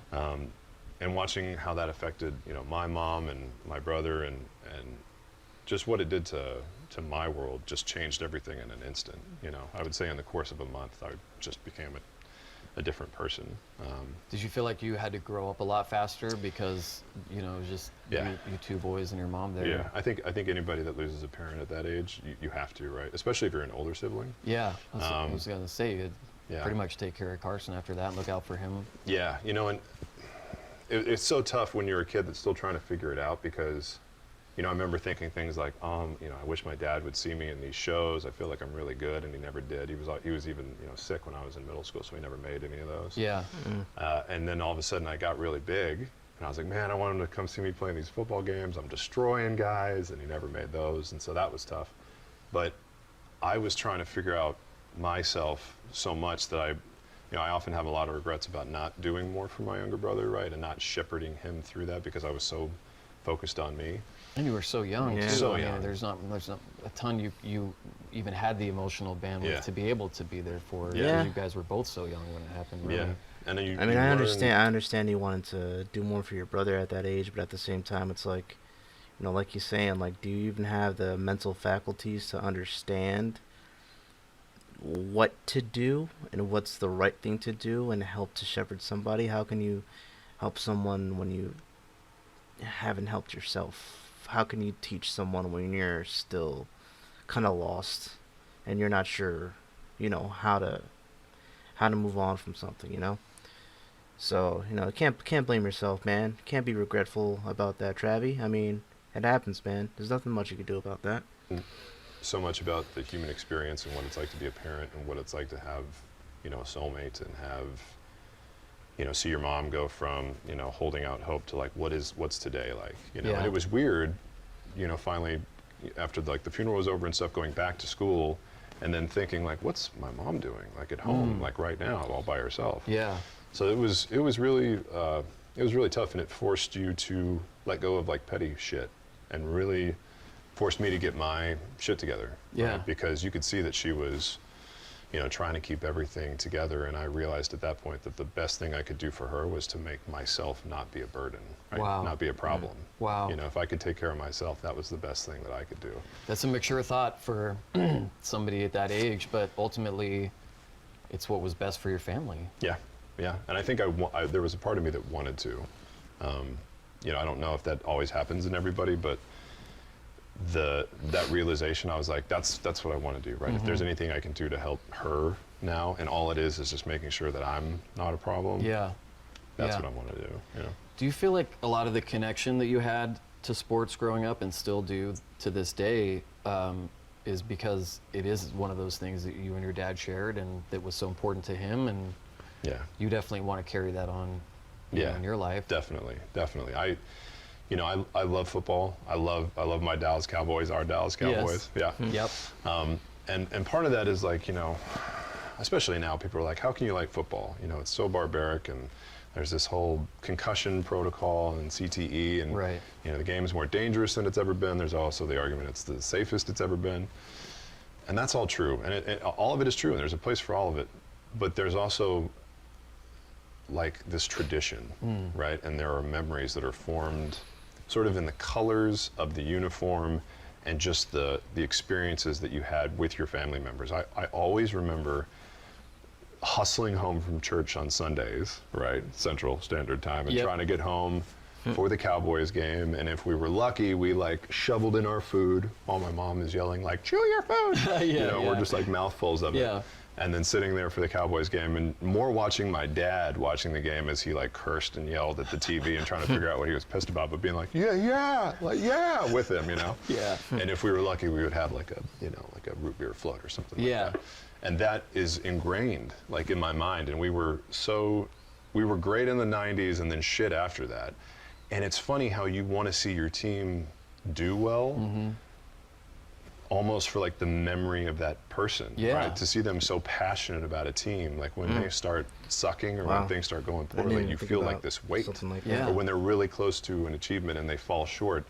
And watching how that affected, you know, my mom and my brother and just what it did to my world just changed everything in an instant. You know, I would say in the course of a month, I just became a different person. Did you feel like you had to grow up a lot faster because, you know, it was just Yeah. you two boys and your mom there? Yeah, I think anybody that loses a parent at that age, you have to, right? Especially if you're an older sibling. Yeah, I was going to say, you'd Yeah. pretty much take care of Carson after that and look out for him. Yeah, you know, and it's so tough when you're a kid that's still trying to figure it out because, you know, I remember thinking things like, you know, I wish my dad would see me in these shows. I feel like I'm really good, and he never did. He was even, you know, sick when I was in middle school, so he never made any of those. Yeah. And then all of a sudden I got really big, and I was like, man, I want him to come see me playing these football games. I'm destroying guys, and he never made those, and so that was tough. But I was trying to figure out myself so much that I often have a lot of regrets about not doing more for my younger brother, right, and not shepherding him through that because I was so focused on me. And you were so young, Yeah. too. So I mean, young. there's not a ton you even had the emotional bandwidth Yeah. to be able to be there for. Yeah. Because you guys were both so young when it happened. Really. Yeah, and then I mean, I understand you wanted to do more for your brother at that age, but at the same time, it's like, you know, like you're saying, like, do you even have the mental faculties to understand what to do and what's the right thing to do and help to shepherd somebody? How can you help someone when you haven't helped yourself? How can you teach someone when you're still kind of lost and you're not sure, you know, how to move on from something, you know? So, you know, can't blame yourself, man. Can't be regretful about that, Travi. I mean, it happens, man. There's nothing much you can do about that. So much about the human experience and what it's like to be a parent and what it's like to have, you know, a soulmate and have, you know, see your mom go from, you know, holding out hope to like, what's today like, you know? Yeah. And it was weird, you know, finally after like the funeral was over and stuff, going back to school and then thinking like, what's my mom doing like at home, like right now, all by herself? Yeah. So it was really tough, and it forced you to let go of like petty shit and really forced me to get my shit together. Yeah. Right? Because you could see that she was, you know, trying to keep everything together, and I realized at that point that the best thing I could do for her was to make myself not be a burden, right? Wow. Not be a problem. Wow. You know, if I could take care of myself, that was the best thing that I could do. That's a mature thought for somebody at that age, but ultimately, it's what was best for your family. Yeah, yeah, and I think there was a part of me that wanted to. You know, I don't know if that always happens in everybody, but that realization, I was like, that's what I want to do, right? If there's anything I can do to help her now, and all it is just making sure that I'm not a problem. Yeah. That's Yeah. what I want to do. You know? Do you feel like a lot of the connection that you had to sports growing up and still do to this day is because it is one of those things that you and your dad shared and that was so important to him, and Yeah. you definitely want to carry that on Yeah. in your life? Definitely. I love football. I love my Dallas Cowboys, our Dallas Cowboys. Yes. Yeah. Yep. And part of that is like, you know, especially now, people are like, how can you like football? You know, it's so barbaric, and there's this whole concussion protocol and CTE, and Right. you know, the game is more dangerous than it's ever been. There's also the argument it's the safest it's ever been, and that's all true, and all of it is true, and there's a place for all of it. But there's also like this tradition, right? And there are memories that are formed sort of in the colors of the uniform and just the experiences that you had with your family members. I always remember hustling home from church on Sundays, right? Central Standard Time, and Yep. trying to get home for the Cowboys game. And if we were lucky, we like shoveled in our food while my mom is yelling like, chew your food. You know, we're just like mouthfuls of Yeah. it. And then sitting there for the Cowboys game, and more watching my dad watching the game as he like cursed and yelled at the TV and trying to figure out what he was pissed about, but being like, yeah, with him, you know? Yeah. And if we were lucky, we would have like a, you know, like a root beer float or something Yeah. like that. And that is ingrained like in my mind. And we were great in the 90s and then shit after that. And it's funny how you want to see your team do well, almost for like the memory of that person, Yeah. right? To see them so passionate about a team, like when they start sucking or Wow. when things start going I didn't poorly, even you think feel about like this weight. something like Yeah. that. Or when they're really close to an achievement and they fall short.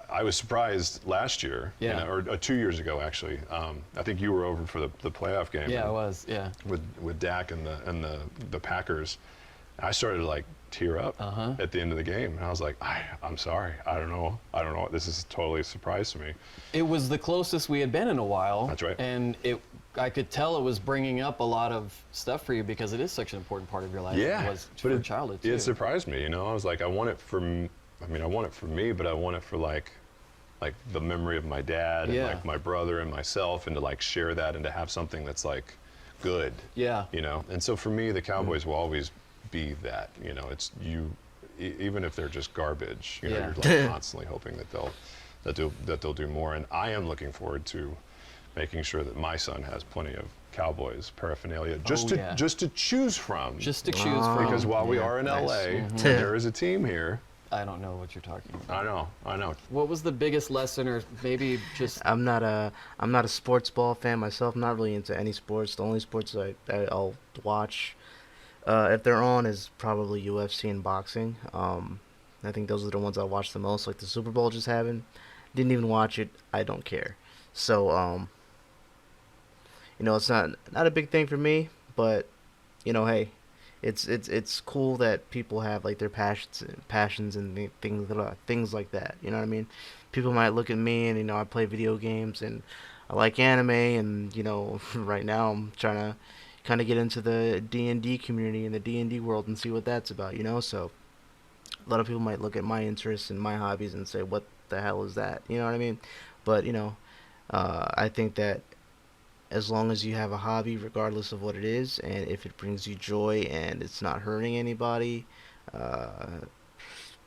I was surprised last year, Yeah. you know, or 2 years ago actually. I think you were over for the playoff game. Yeah, it was. Yeah. With Dak and the Packers. I started like tear up at the end of the game. And I was like, I'm sorry. I don't know. This is totally a surprise to me. It was the closest we had been in a while. That's right. And I could tell it was bringing up a lot of stuff for you because it is such an important part of your life. Yeah. It was for childhood too. It surprised me, I was like, I want it for me, but I want it for like the memory of my dad and like my brother and myself, and to like share that and to have something that's like good. Yeah. And so for me, the Cowboys will always be that. It's even if they're just garbage. You're like constantly hoping that they'll do more. And I am looking forward to making sure that my son has plenty of Cowboys paraphernalia just to choose from. Just to choose from. Because while we are in LA, there is a team here. I don't know what you're talking about. I know. What was the biggest lesson, or maybe just? I'm not a sports ball fan myself. I'm not really into any sports. The only sports I'll watch, if they're on, is probably UFC and boxing. I think those are the ones I watch the most. Like the Super Bowl just happened. Didn't even watch it. I don't care. So it's not a big thing for me. But hey. It's cool that people have like their passions and things like that. You know what I mean? People might look at me and I play video games and I like anime, and right now I'm trying to kind of get into the D&D community and the D&D world and see what that's about. So a lot of people might look at my interests and my hobbies and say, "What the hell is that?" You know what I mean? But I think that as long as you have a hobby, regardless of what it is, and if it brings you joy and it's not hurting anybody,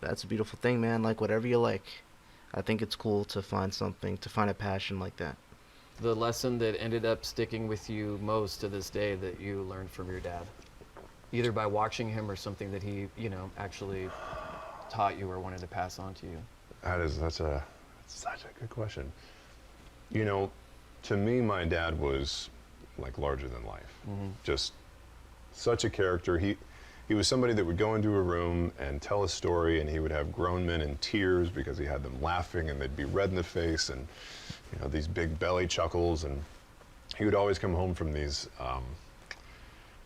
that's a beautiful thing, man. Like whatever you like. I think it's cool to find a passion like that. The lesson that ended up sticking with you most to this day that you learned from your dad, either by watching him or something that he, actually taught you or wanted to pass on to you. That's such a good question. To me, my dad was like larger than life. Just such a character. He was somebody that would go into a room and tell a story, and he would have grown men in tears because he had them laughing, and they'd be red in the face, and these big belly chuckles. And he would always come home from these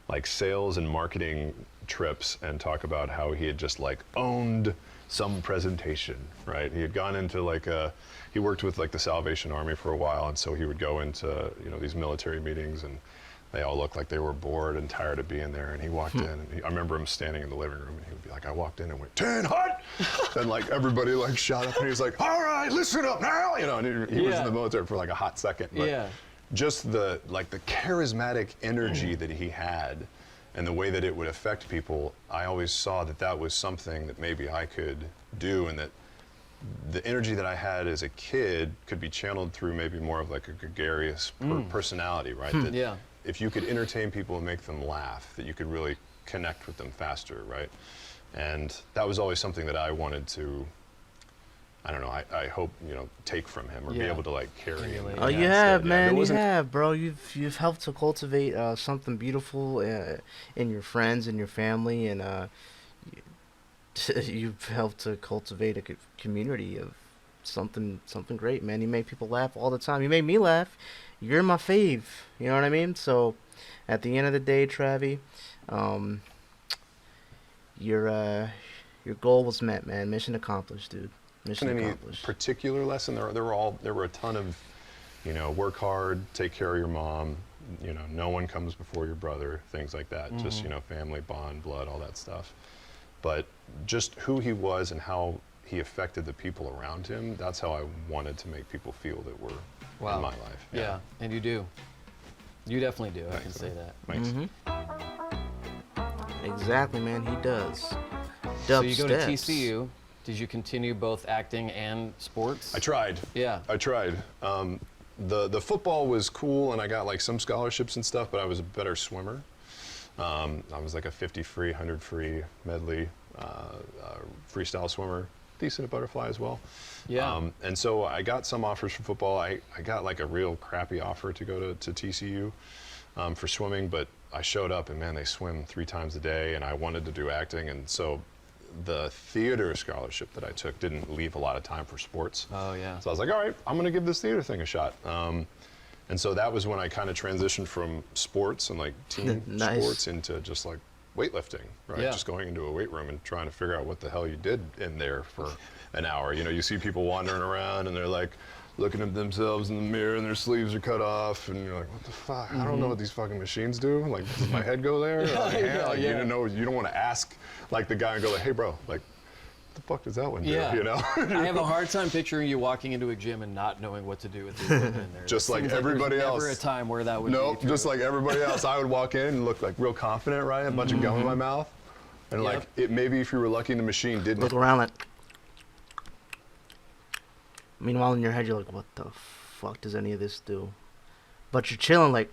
like sales and marketing trips and talk about how he had just like owned some presentation, right? He had gone into he worked with like the Salvation Army for a while, and so he would go into these military meetings, and they all looked like they were bored and tired of being there. And he walked in, and I remember him standing in the living room, and he would be like, I walked in and went, 10 hot! And like everybody like shot up, and he was like, all right, listen up now! And he was in the military for like a hot second. But just the charismatic energy that he had and the way that it would affect people, I always saw that was something that maybe I could do, and that the energy that I had as a kid could be channeled through maybe more of like a gregarious personality, right? That if you could entertain people and make them laugh, that you could really connect with them faster, right? And that was always something that I wanted to, I don't know, I hope, take from him or be able to like carry him. Oh, you have, man. You have, bro. You've helped to cultivate something beautiful in your friends and your family, and you've helped to cultivate a community of something great, man. You make people laugh all the time. You make me laugh. You're my fave. You know what I mean? So, at the end of the day, Travi, your goal was met, man. Mission accomplished, dude. Mission accomplished. Any particular lesson? There were a ton of, work hard, take care of your mom. No one comes before your brother. Things like that. Just family bond, blood, all that stuff. But just who he was and how he affected the people around him, that's how I wanted to make people feel that were in my life. Yeah, and you do. You definitely do. Thanks, I can say that. Thanks. Exactly, man. He does. So you go to TCU. Did you continue both acting and sports? I tried. Yeah. I tried. The football was cool, and I got like some scholarships and stuff, but I was a better swimmer. I was like a 50 free, 100 free medley freestyle swimmer, decent at butterfly as well. Yeah. And so I got some offers for football. I got like a real crappy offer to go to TCU for swimming, but I showed up, and man, they swim 3 times a day, and I wanted to do acting, and so the theater scholarship that I took didn't leave a lot of time for sports. Oh, yeah. So I was like, all right, I'm going to give this theater thing a shot. And so that was when I kind of transitioned from sports and like team sports into just like weightlifting, right? Yeah. Just going into a weight room and trying to figure out what the hell you did in there for an hour. You know, you see people wandering around and they're like looking at themselves in the mirror and their sleeves are cut off and you're like, what the fuck? I don't know what these fucking machines do. Like, does my head go there? Like, you don't know. You don't want to ask like the guy and go like, hey, bro, like, what the fuck does that one do? Yeah. You know? I have a hard time picturing you walking into a gym and not knowing what to do with the equipment in there. Just It like seems everybody there's else. Never a time where that would Nope, be true. just like everybody else. I would walk in and look like real confident, right? A bunch of gum in my mouth. And like, it maybe if you were lucky the machine didn't. Look around like. Meanwhile, in your head, you're like, what the fuck does any of this do? But you're chilling like,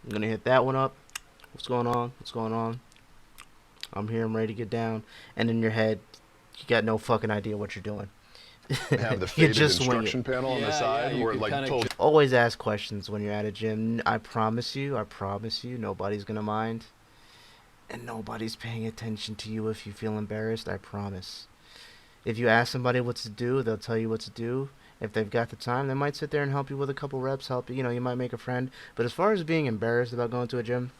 I'm gonna hit that one up. What's going on? What's going on? I'm here, I'm ready to get down. And in your head, you got no fucking idea what you're doing. have the You faded just wing instruction it. panel on the Yeah, side yeah, you where it could like kinda told Always ask questions when you're at a gym. I promise you, nobody's gonna mind. And nobody's paying attention to you if you feel embarrassed, I promise. If you ask somebody what to do, they'll tell you what to do. If they've got the time, they might sit there and help you with a couple reps, help you, you might make a friend. But as far as being embarrassed about going to a gym,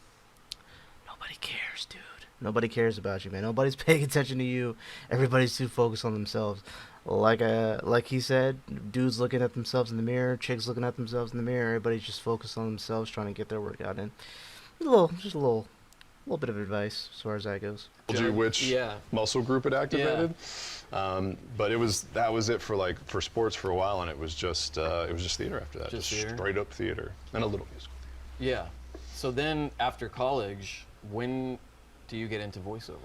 nobody cares, dude. Nobody cares about you, man. Nobody's paying attention to you. Everybody's too focused on themselves. Like he said, dudes looking at themselves in the mirror, chicks looking at themselves in the mirror. Everybody's just focused on themselves, trying to get their workout in. Just a little bit of advice as far as that goes. told you which muscle group it activated. But that was it for sports for a while, and it was just theater after that. Just Just theater? straight up theater and a little musical theater. Yeah. So then after college, when do you get into voiceover?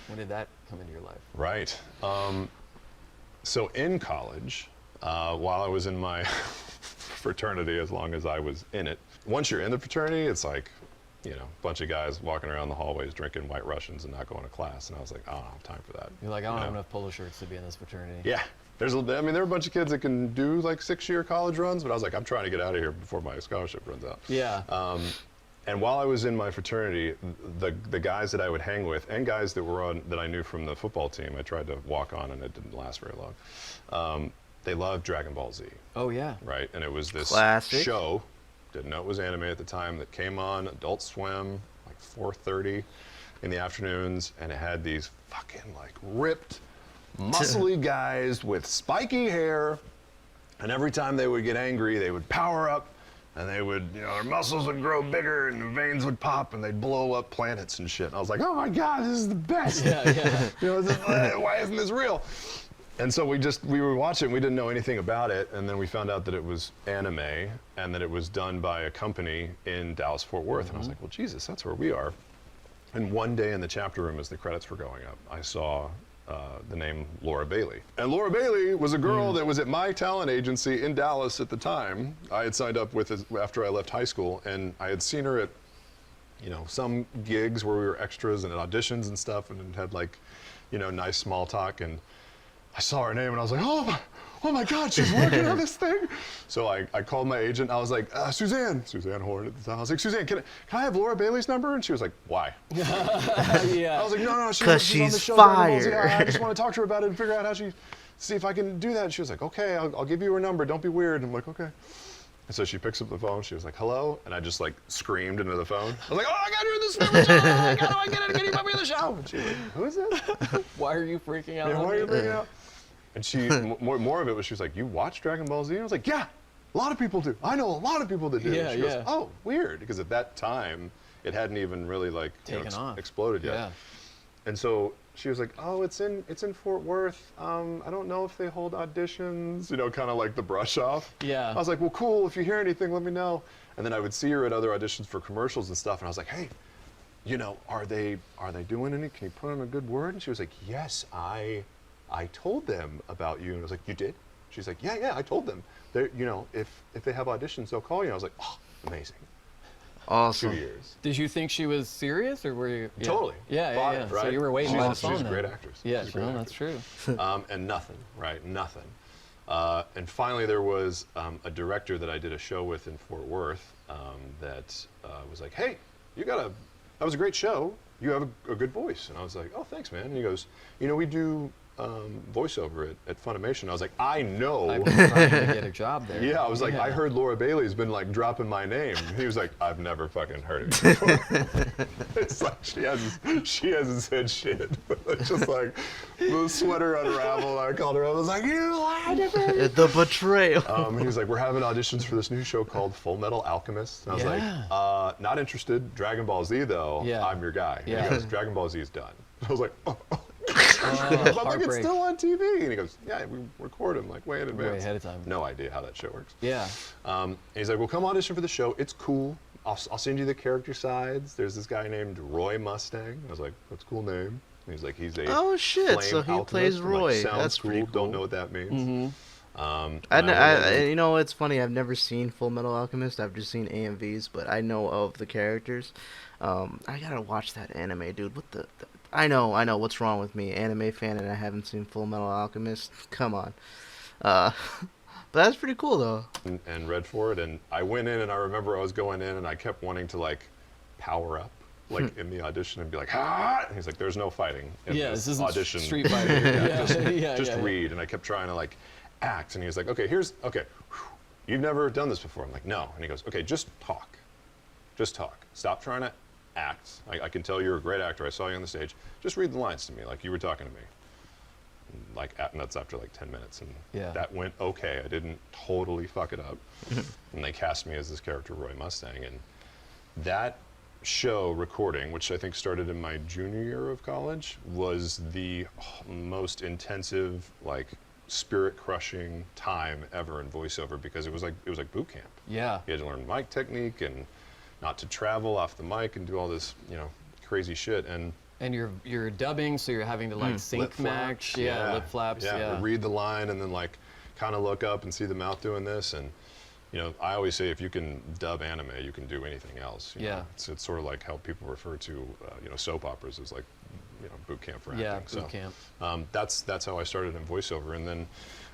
When did that come into your life? Right. So in college, while I was in my fraternity, as long as I was in it, once you're in the fraternity, it's like, a bunch of guys walking around the hallways drinking White Russians and not going to class. And I was like, I don't have time for that. You're like, I don't have enough polo shirts to be in this fraternity. Yeah. There are a bunch of kids that can do like 6-year college runs, but I was like, I'm trying to get out of here before my scholarship runs out. Yeah. And while I was in my fraternity, the guys that I would hang with and guys that I knew from the football team, I tried to walk on and it didn't last very long. They loved Dragon Ball Z. Oh yeah. Right, and it was this Classic. show. Didn't know it was anime at the time. That came on Adult Swim like 4:30 in the afternoons, and it had these fucking like ripped, muscly guys with spiky hair, and every time they would get angry, they would power up. And they would, their muscles would grow bigger and the veins would pop and they'd blow up planets and shit. And I was like, oh my God, this is the best. Yeah. Why isn't this real? And so we were watching, we didn't know anything about it. And then we found out that it was anime and that it was done by a company in Dallas, Fort Worth. And I was like, well, Jesus, that's where we are. And one day in the chapter room as the credits were going up, I saw the name Laura Bailey. And Laura Bailey was a girl that was at my talent agency in Dallas at the time. I had signed up with after I left high school, and I had seen her at, some gigs where we were extras and at auditions and stuff, and had like, nice small talk. And I saw her name, and I was like, oh my God, she's working on this thing. So I called my agent. I was like, Suzanne Horn at the time. I was like, Suzanne, can I have Laura Bailey's number? And she was like, why? Yeah. I was like, no, she's 'Cause on the she's show. fire. I just want to talk to her about it and figure out see if I can do that. And she was like, okay, I'll give you her number. Don't be weird. And I'm like, okay. And so she picks up the phone. She was like, hello. And I just like screamed into the phone. I was like, oh, I got her in this film. How do I get it? Can you put me in the show? And she was like, who is this? Why are you freaking out? Yeah, on why are you me? freaking out? And she, more of it was, she was like, you watch Dragon Ball Z? And I was like, yeah, a lot of people do. I know a lot of people that do. Yeah, And she goes, yeah. oh, weird. Because at that time, it hadn't even really like Taken off. exploded yet. Yeah. And so she was like, oh, it's in Fort Worth. I don't know if they hold auditions, kind of like the brush off. Yeah. I was like, well, cool. If you hear anything, let me know. And then I would see her at other auditions for commercials and stuff. And I was like, hey, are they doing any? Can you put in a good word? And she was like, yes, I told them about you. And I was like, you did? She's like, yeah, I told them. They're, if they have auditions, they'll call you. I was like, oh, amazing. Awesome. 2 years. Did you think she was serious, or were you? Yeah. Totally. Yeah. Bought it, So right? you were waiting by the phone. She's a then. great actress. Yeah, She's a great that's actress. true. And nothing, right? Nothing. And finally, there was a director that I did a show with in Fort Worth that was like, hey, that was a great show. You have a good voice. And I was like, oh, thanks, man. And he goes, we do voiceover at Funimation. I was like, I know. I've been trying to get a job there. Yeah, I was like, I heard Laura Bailey's been like dropping my name. He was like, I've never fucking heard of it before. It's like she hasn't said shit. It's just like the sweater unraveled. I called her. I was like, you lied to me. The betrayal. And he was like, we're having auditions for this new show called Full Metal Alchemist. And I was like, not interested. Dragon Ball Z though. Yeah. I'm your guy. Yeah. And he goes, Dragon Ball Z is done. I was like, oh. I'm like, it's still on TV. And he goes, yeah, we record them like way in advance. Way ahead of time. No idea how that show works. Yeah. And he's like, well, come audition for the show. It's cool. I'll send you the character sides. There's this guy named Roy Mustang. I was like, that's a cool name. And he's like, he's a Oh shit! So flame he plays alchemist. I'm like, Roy. sounds That's cool. pretty cool. Don't know what that means. You know, it's funny. I've never seen Full Metal Alchemist. I've just seen AMVs, but I know of the characters. I gotta watch that anime, dude. What the I know. What's wrong with me? Anime fan, and I haven't seen Full Metal Alchemist. Come on. But that's pretty cool, though. And read for it. And I went in, and I remember I was going in, and I kept wanting to like power up, like in the audition, and be like, ah! And he's like, "There's no fighting in This isn't audition. Street Fighter. Just read." And I kept trying to like act, and he was like, "Okay, you've never done this before." I'm like, "No," and he goes, "Okay, just talk. Just talk. Stop trying to act. I can tell you're a great actor. I saw you on the stage. Just read the lines to me like you were talking to me." And that's after like 10 minutes, and that went okay. I didn't totally fuck it up. And they cast me as this character, Roy Mustang, and that show recording, which I think started in my junior year of college, was the most intensive, like spirit-crushing time ever in voiceover, because it was like boot camp. Yeah. You had to learn mic technique and not to travel off the mic and do all this, crazy shit. And you're dubbing, so you're having to like sync match. Yeah, lip flaps. Yeah. Read the line and then like kind of look up and see the mouth doing this. And I always say if you can dub anime, you can do anything else. You know? It's sort of like how people refer to soap operas as like boot camp for acting. Yeah, boot camp. That's how I started in voiceover, and then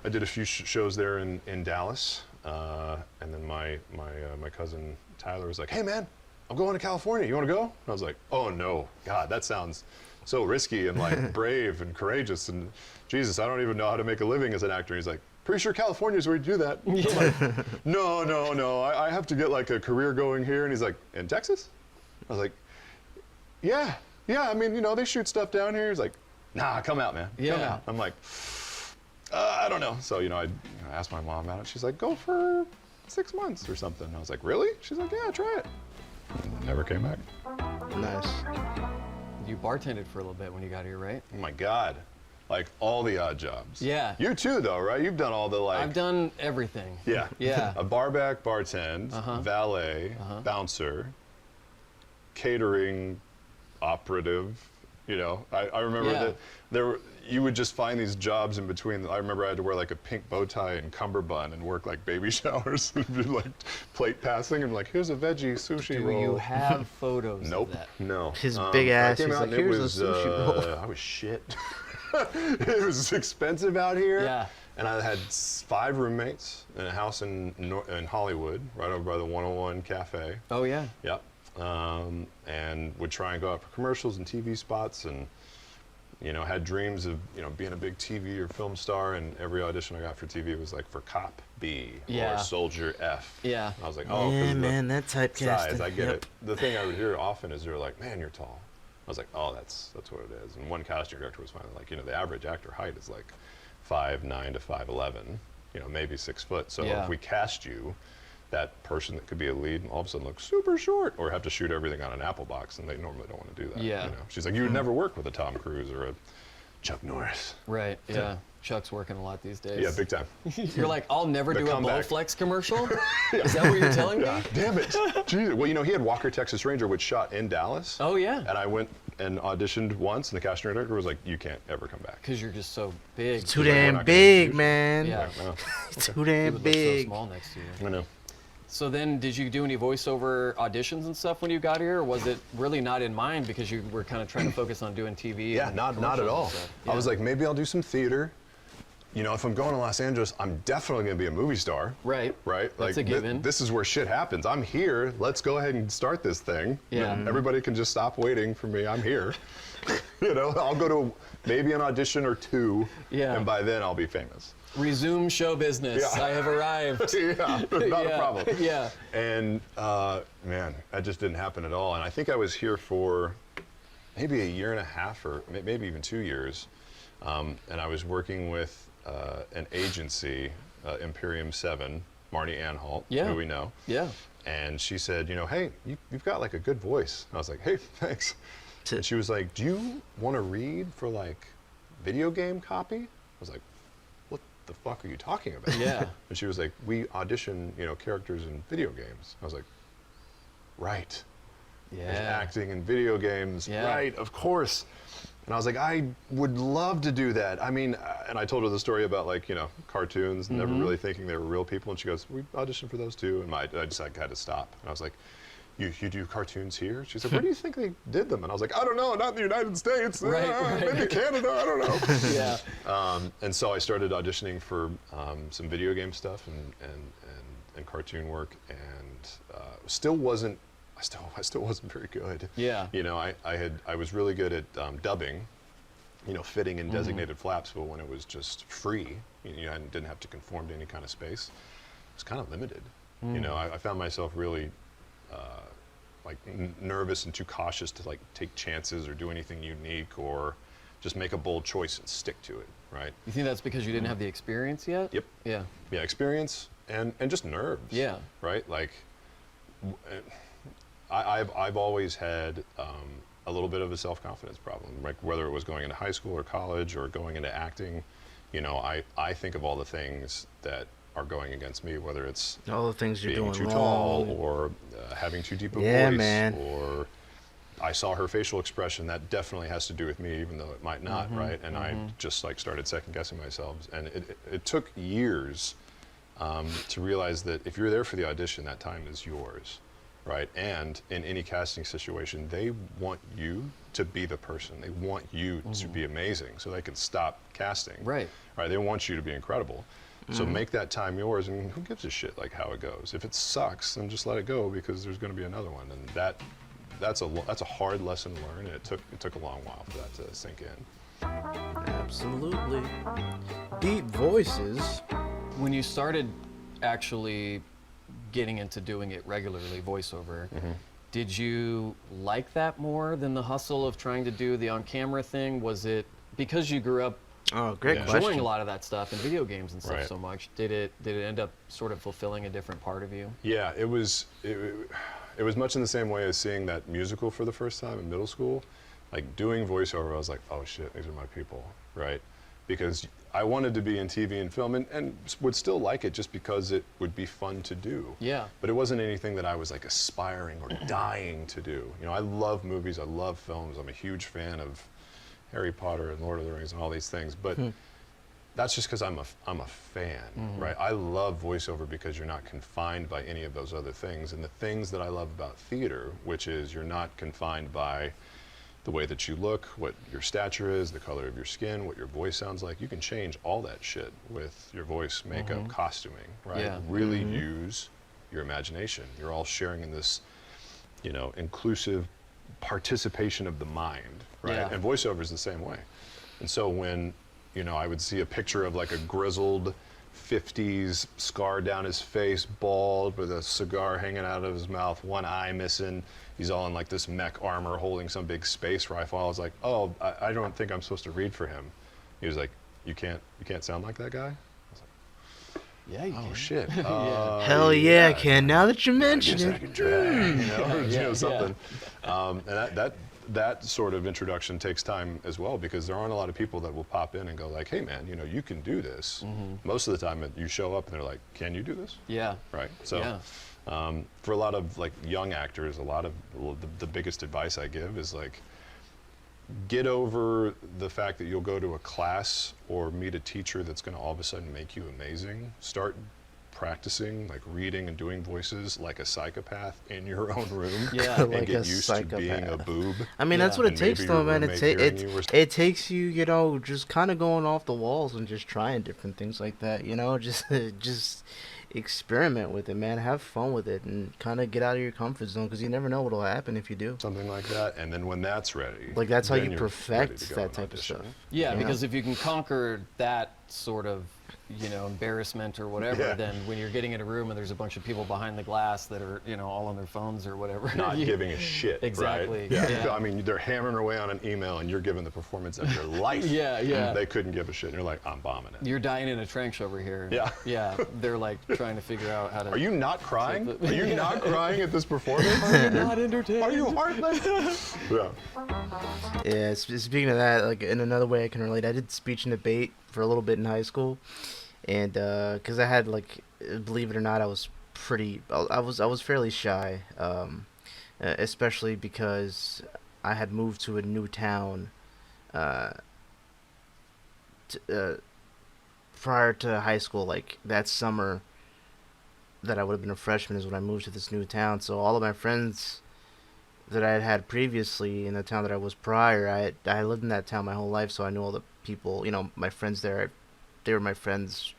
I did a few shows there in Dallas, and then my cousin Tyler was like, "Hey man, I'm going to California. You want to go?" And I was like, "Oh no, God, that sounds so risky and like brave and courageous, and Jesus, I don't even know how to make a living as an actor." He's like, "Pretty sure California is where you do that." I'm like, no, I have to get like a career going here. And he's like, "In Texas?" I was like, yeah, I mean, they shoot stuff down here. He's like, "Nah, come out, man. Come out." I'm like, I don't know. So, I asked my mom about it. She's like, "Go for 6 months or something." I was like, "Really?" She's like, "Yeah, try it." And never came back. Nice. You bartended for a little bit when you got here, right? Oh my God. Like all the odd jobs. Yeah. You too, though, right? You've done all the like. I've done everything. Yeah. Yeah. A barback, bartend, valet, bouncer, catering, operative. I remember that you would just find these jobs in between. I remember I had to wear like a pink bow tie and cummerbund and work like baby showers and do like plate passing and like, "Here's a veggie sushi roll." Do you have photos Nope. of that? No. His big ass. I came He's out like, and it "Here's a was, sushi roll." I was shit. It was expensive out here. Yeah. And I had 5 roommates in a house in Hollywood, right over by the 101 Cafe. Oh yeah. Yep. And would try and go out for commercials and TV spots, and had dreams of being a big TV or film star. And every audition I got for TV was like for Cop B or Soldier F. Yeah. And I was like, oh, yeah, man, that typecasting. size, I get it. The thing I would hear often is they're like, "Man, you're tall." I was like, "Oh, that's what it is." And one casting director was finally like, the average actor height is like 5'9" to 5'11", maybe 6 foot. So if we cast you, that person that could be a lead all of a sudden looks super short, or have to shoot everything on an Apple box, and they normally don't want to do that. Yeah. She's like, "You would never work with a Tom Cruise or a Chuck Norris." Right. Yeah. Chuck's working a lot these days. Yeah, big time. You're like, "I'll never do comeback. a Bowflex commercial." Is that what you're telling me? Damn it. Jesus. Well, he had Walker, Texas Ranger, which shot in Dallas. Oh yeah. And I went and auditioned once, and the casting director was like, "You can't ever come back." Because you're just so big. Too He's like, "We're damn not gonna big, use you." man. Yeah. Well, Too You damn would look so big. small next to you. I know. So then, did you do any voiceover auditions and stuff when you got here, or was it really not in mind because you were kind of trying to focus on doing TV? Yeah, and not at commercials all. and stuff? I was like, maybe I'll do some theater. If I'm going to Los Angeles, I'm definitely going to be a movie star. Right. Right? That's a given. This is where shit happens. I'm here. Let's go ahead and start this thing. Yeah. Everybody can just stop waiting for me. I'm here. You know, I'll go to maybe an audition or two, Yeah. and by then I'll be famous. Resume show business. Yeah. I have arrived. Yeah, not a problem. Yeah. And man, that just didn't happen at all. And I think I was here for maybe a year and a half, or maybe even 2 years. And I was working with an agency, Imperium 7, Marnie Anhalt, Yeah. who we know. Yeah. And she said, you know, hey, you've got like a good voice. And I was like, hey, thanks. And she was like, do you want to read for like video game copy? I was like, what the fuck are you talking about? Yeah. And she was like, we audition, you know, characters in video games. I was like, right. There's Yeah. acting in video games. Yeah. Right, of course. And I was like, I would love to do that. I mean, and I told her the story about like, you know, cartoons, never really thinking they were real people. And she goes, we auditioned for those too. And I just like had to stop. And I was like, you do cartoons here? She's like, where do you think they did them? And I was like, I don't know, not in the United States. Right. Maybe Canada, I don't know. Yeah. And so I started auditioning for some video game stuff and cartoon work, and I still wasn't very good. Yeah. You know, I was really good at dubbing, you know, fitting in designated flaps, but when it was just free, you know, I didn't have to conform to any kind of space, it was kind of limited. You know, I found myself really like nervous and too cautious to like take chances or do anything unique or just make a bold choice and stick to it, right? You think that's because you didn't have the experience yet? Yep. Yeah. Yeah, experience and just nerves. Yeah. Right? Like, I've always had a little bit of a self-confidence problem, like whether it was going into high school or college or going into acting. You know, I think of all the things that are going against me, whether it's All the things you're being doing too tall wrong. or having too deep a Yeah, voice, man. or I saw her facial expression. That definitely has to do with me, even though it might not, right? And I just like started second guessing myself, and it took years to realize that if you're there for the audition, that time is yours, right? And in any casting situation, they want you to be the person. They want you to be amazing, so they can stop casting. Right. Right. They want you to be incredible. So make that time yours, and who gives a shit like how it goes? If it sucks, then just let it go, because there's going to be another one, and that's a hard lesson to learn, and it took a long while for that to sink in. Absolutely. Deep voices. When you started actually getting into doing it regularly, voiceover, did you like that more than the hustle of trying to do the on-camera thing? Was it because you grew up Oh, great Yeah. enjoying question. a lot of that stuff in video games and stuff Right. so much? Did it end up sort of fulfilling a different part of you? Yeah, it was much in the same way as seeing that musical for the first time in middle school. Like doing voiceover, I was like, oh shit, these are my people, right? Because I wanted to be in TV and film, and would still like it just because it would be fun to do. Yeah. But it wasn't anything that I was like aspiring or dying to do. You know, I love movies, I love films, I'm a huge fan of Harry Potter and Lord of the Rings and all these things, but that's just because I'm a fan, right? I love voiceover because you're not confined by any of those other things, and the things that I love about theater, which is you're not confined by the way that you look, what your stature is, the color of your skin, what your voice sounds like. You can change all that shit with your voice, makeup, costuming, right? Yeah. Really use your imagination. You're all sharing in this, you know, inclusive participation of the mind, right? Yeah. And voiceover is the same way. And so when, you know, I would see a picture of like a grizzled 50s scar down his face, bald, with a cigar hanging out of his mouth, one eye missing. He's all in like this mech armor holding some big space rifle. I was like, oh, I don't think I'm supposed to read for him. He was like, you can't sound like that guy? Yeah, you Oh can. shit. Hell yeah, I can. Now that you I mention guess I it. could try, you know, or, you Yeah, know, yeah. something. And that sort of introduction takes time as well, because there aren't a lot of people that will pop in and go like, hey man, you know, you can do this. Most of the time you show up and they're like, can you do this? Yeah. Right. So Yeah. for a lot of like young actors, the biggest advice I give is like, get over the fact that you'll go to a class or meet a teacher that's going to all of a sudden make you amazing. Start practicing, like reading and doing voices like a psychopath in your own room. Yeah. And Like get a used to being a psychopath. boob. I mean, Yeah. that's what it And takes, maybe though, your man. roommate hearing you or It takes you, you know, just kind of going off the walls and just trying different things like that. You know, just experiment with it, man. Have fun with it, and kind of get out of your comfort zone because you never know what'll happen if you do. Something like that, and then when that's ready, Like that's how then you you're ready to perfect go that and type of audition. stuff. Yeah, you know? because if you can conquer that sort of, embarrassment or whatever, Yeah. then when you're getting in a room and there's a bunch of people behind the glass that are, all on their phones or whatever. Not giving a shit. Exactly, Right? yeah. I mean, they're hammering away on an email, and you're giving the performance of your life. Yeah. They couldn't give a shit, and you're like, I'm bombing it. You're dying in a trench over here. Yeah. Yeah. They're like trying to figure out how to. Are you not crying? Take the- Are you not crying at this performance? Are you not entertained? Are you heartless? Yeah. Yeah, speaking of that, like in another way I can relate, I did speech and debate for a little bit in high school, and because I had like, believe it or not, I was I was fairly shy, especially because I had moved to a new town, uh, prior to high school. Like that summer that I would have been a freshman is when I moved to this new town. So all of my friends that I had had previously in the town that I was prior, I lived in that town my whole life, so I knew all the people. My friends there. They were my friends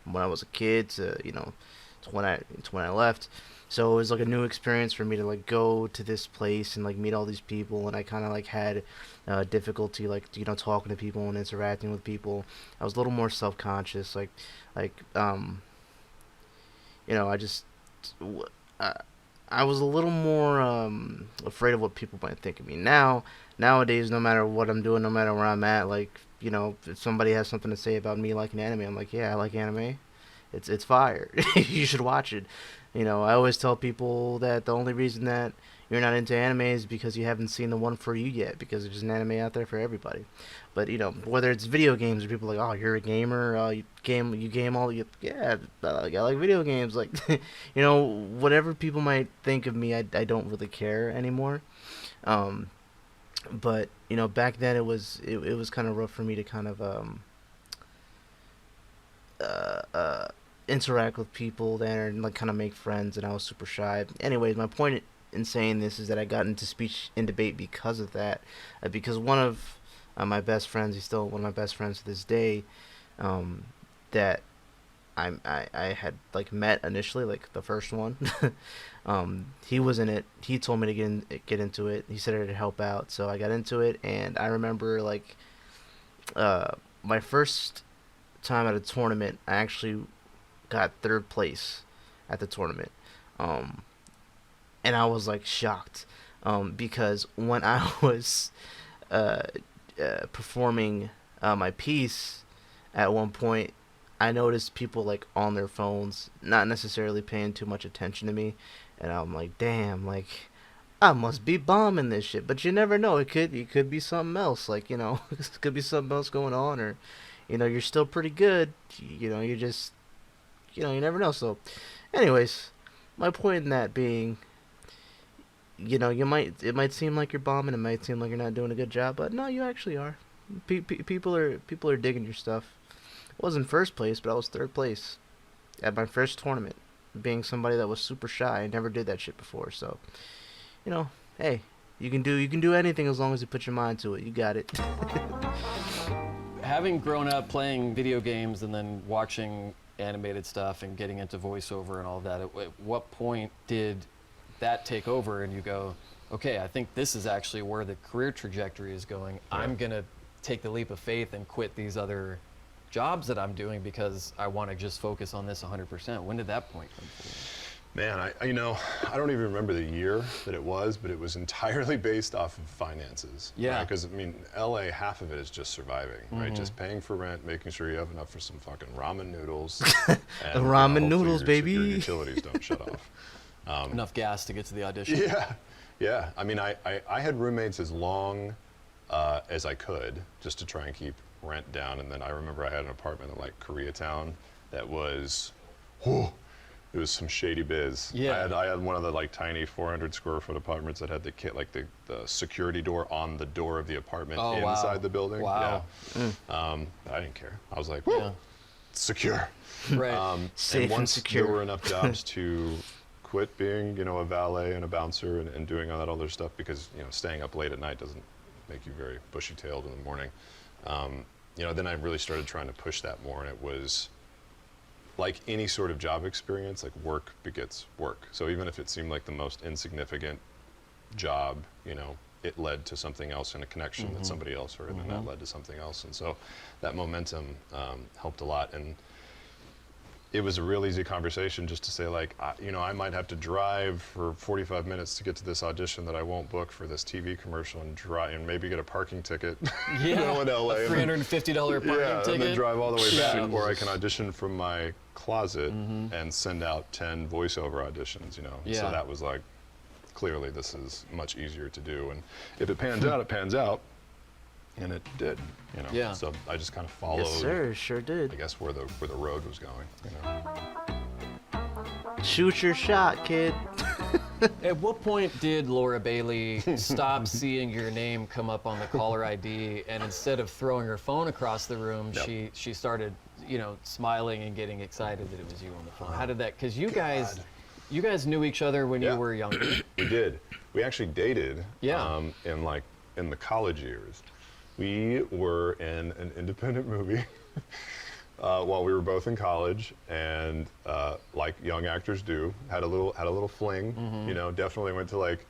from when I was a kid to to when I left. So it was like a new experience for me to like go to this place and like meet all these people, and I kind of like had difficulty like talking to people and interacting with people. I was a little more self conscious, like I just w- I, I was a little more afraid of what people might think of me. Nowadays, no matter what I'm doing, no matter where I'm at, like if somebody has something to say about me liking anime, I'm like, yeah, I like anime. It's fire. You should watch it. I always tell people that the only reason that you're not into anime is because you haven't seen the one for you yet, because there's an anime out there for everybody. But whether it's video games or people are like, oh, you're a gamer, you game all, yeah, I like video games, like, whatever people might think of me, I don't really care anymore. Um, but back then it was kind of rough for me to kind of uh, uh, interact with people there and like kind of make friends, and I was super shy. Anyways, my point in saying this is that I got into speech and debate because of that, because one of my best friends, he's still one of my best friends to this day, um, that I had like met initially, like the first one. He was in it. He told me to get into it. He said it'd help out, so I got into it. And I remember like my first time at a tournament, I actually got third place at the tournament. Um, and I was like shocked, because when I was uh, performing my piece at one point, I noticed people like on their phones, not necessarily paying too much attention to me, and I'm like, damn, like I must be bombing this shit. But you never know; it could be something else. Like it could be something else going on, or you're still pretty good. You just you never know. So, anyways, my point in that being, it might seem like you're bombing, it might seem like you're not doing a good job, but no, you actually are. People are digging your stuff. I wasn't first place, but I was third place at my first tournament, being somebody that was super shy. I never did that shit before, so hey, you can do anything as long as you put your mind to it. You got it. Having grown up playing video games and then watching animated stuff and getting into voiceover and all of that, at what point did that take over and you go, okay, I think this is actually where the career trajectory is going. I'm going to take the leap of faith and quit these other jobs that I'm doing because I want to just focus on this 100%. When did that point come for you? Man, I don't even remember the year that it was, but it was entirely based off of finances. Yeah. Because LA, half of it is just surviving, right? Just paying for rent, making sure you have enough for some fucking ramen noodles. And, Ramen hopefully noodles, your baby. utilities don't shut off. Enough gas to get to the audition. Yeah. I had roommates as long as I could, just to try and keep rent down. And then I remember I had an apartment in like Koreatown that was, it was some shady biz. Yeah. I had one of the like tiny 400 square foot apartments that had the the security door on the door of the apartment inside the building. Wow. Yeah. But I didn't care. I was like, Yeah. secure. Right. Safe and and once secure. there were enough jobs to quit being, a valet and a bouncer and doing all that other stuff, because, staying up late at night doesn't make you very bushy-tailed in the morning. Then I really started trying to push that more, and it was like any sort of job experience, like work begets work. So even if it seemed like the most insignificant job, you know, it led to something else in a connection that somebody else heard, and then that led to something else. And so that momentum helped a lot. And it was a real easy conversation just to say, like, you know, I might have to drive for 45 minutes to get to this audition that I won't book for this TV commercial, and drive and maybe get a parking ticket. Yeah, you know, in LA, a $350 parking yeah, ticket. and then drive all the way back, Jesus. or I can audition from my closet and send out 10 voiceover auditions. You know, Yeah. so that was like, clearly this is much easier to do, and if it pans out, it pans out. And it did, you know. Yeah. So I just kind of followed. Yes, sir. Sure I did. guess where the road was going, you know. Shoot your shot, kid. At what point did Laura Bailey stop seeing your name come up on the caller ID, and instead of throwing her phone across the room, Yep. she started, you know, smiling and getting excited that it was you on the phone? How did that? Because you guys knew each other when Yeah. you were younger. We did. We actually dated. Yeah. In the college years, we were in an independent movie while we were both in college, and like young actors do, had a little fling. You know, definitely went to like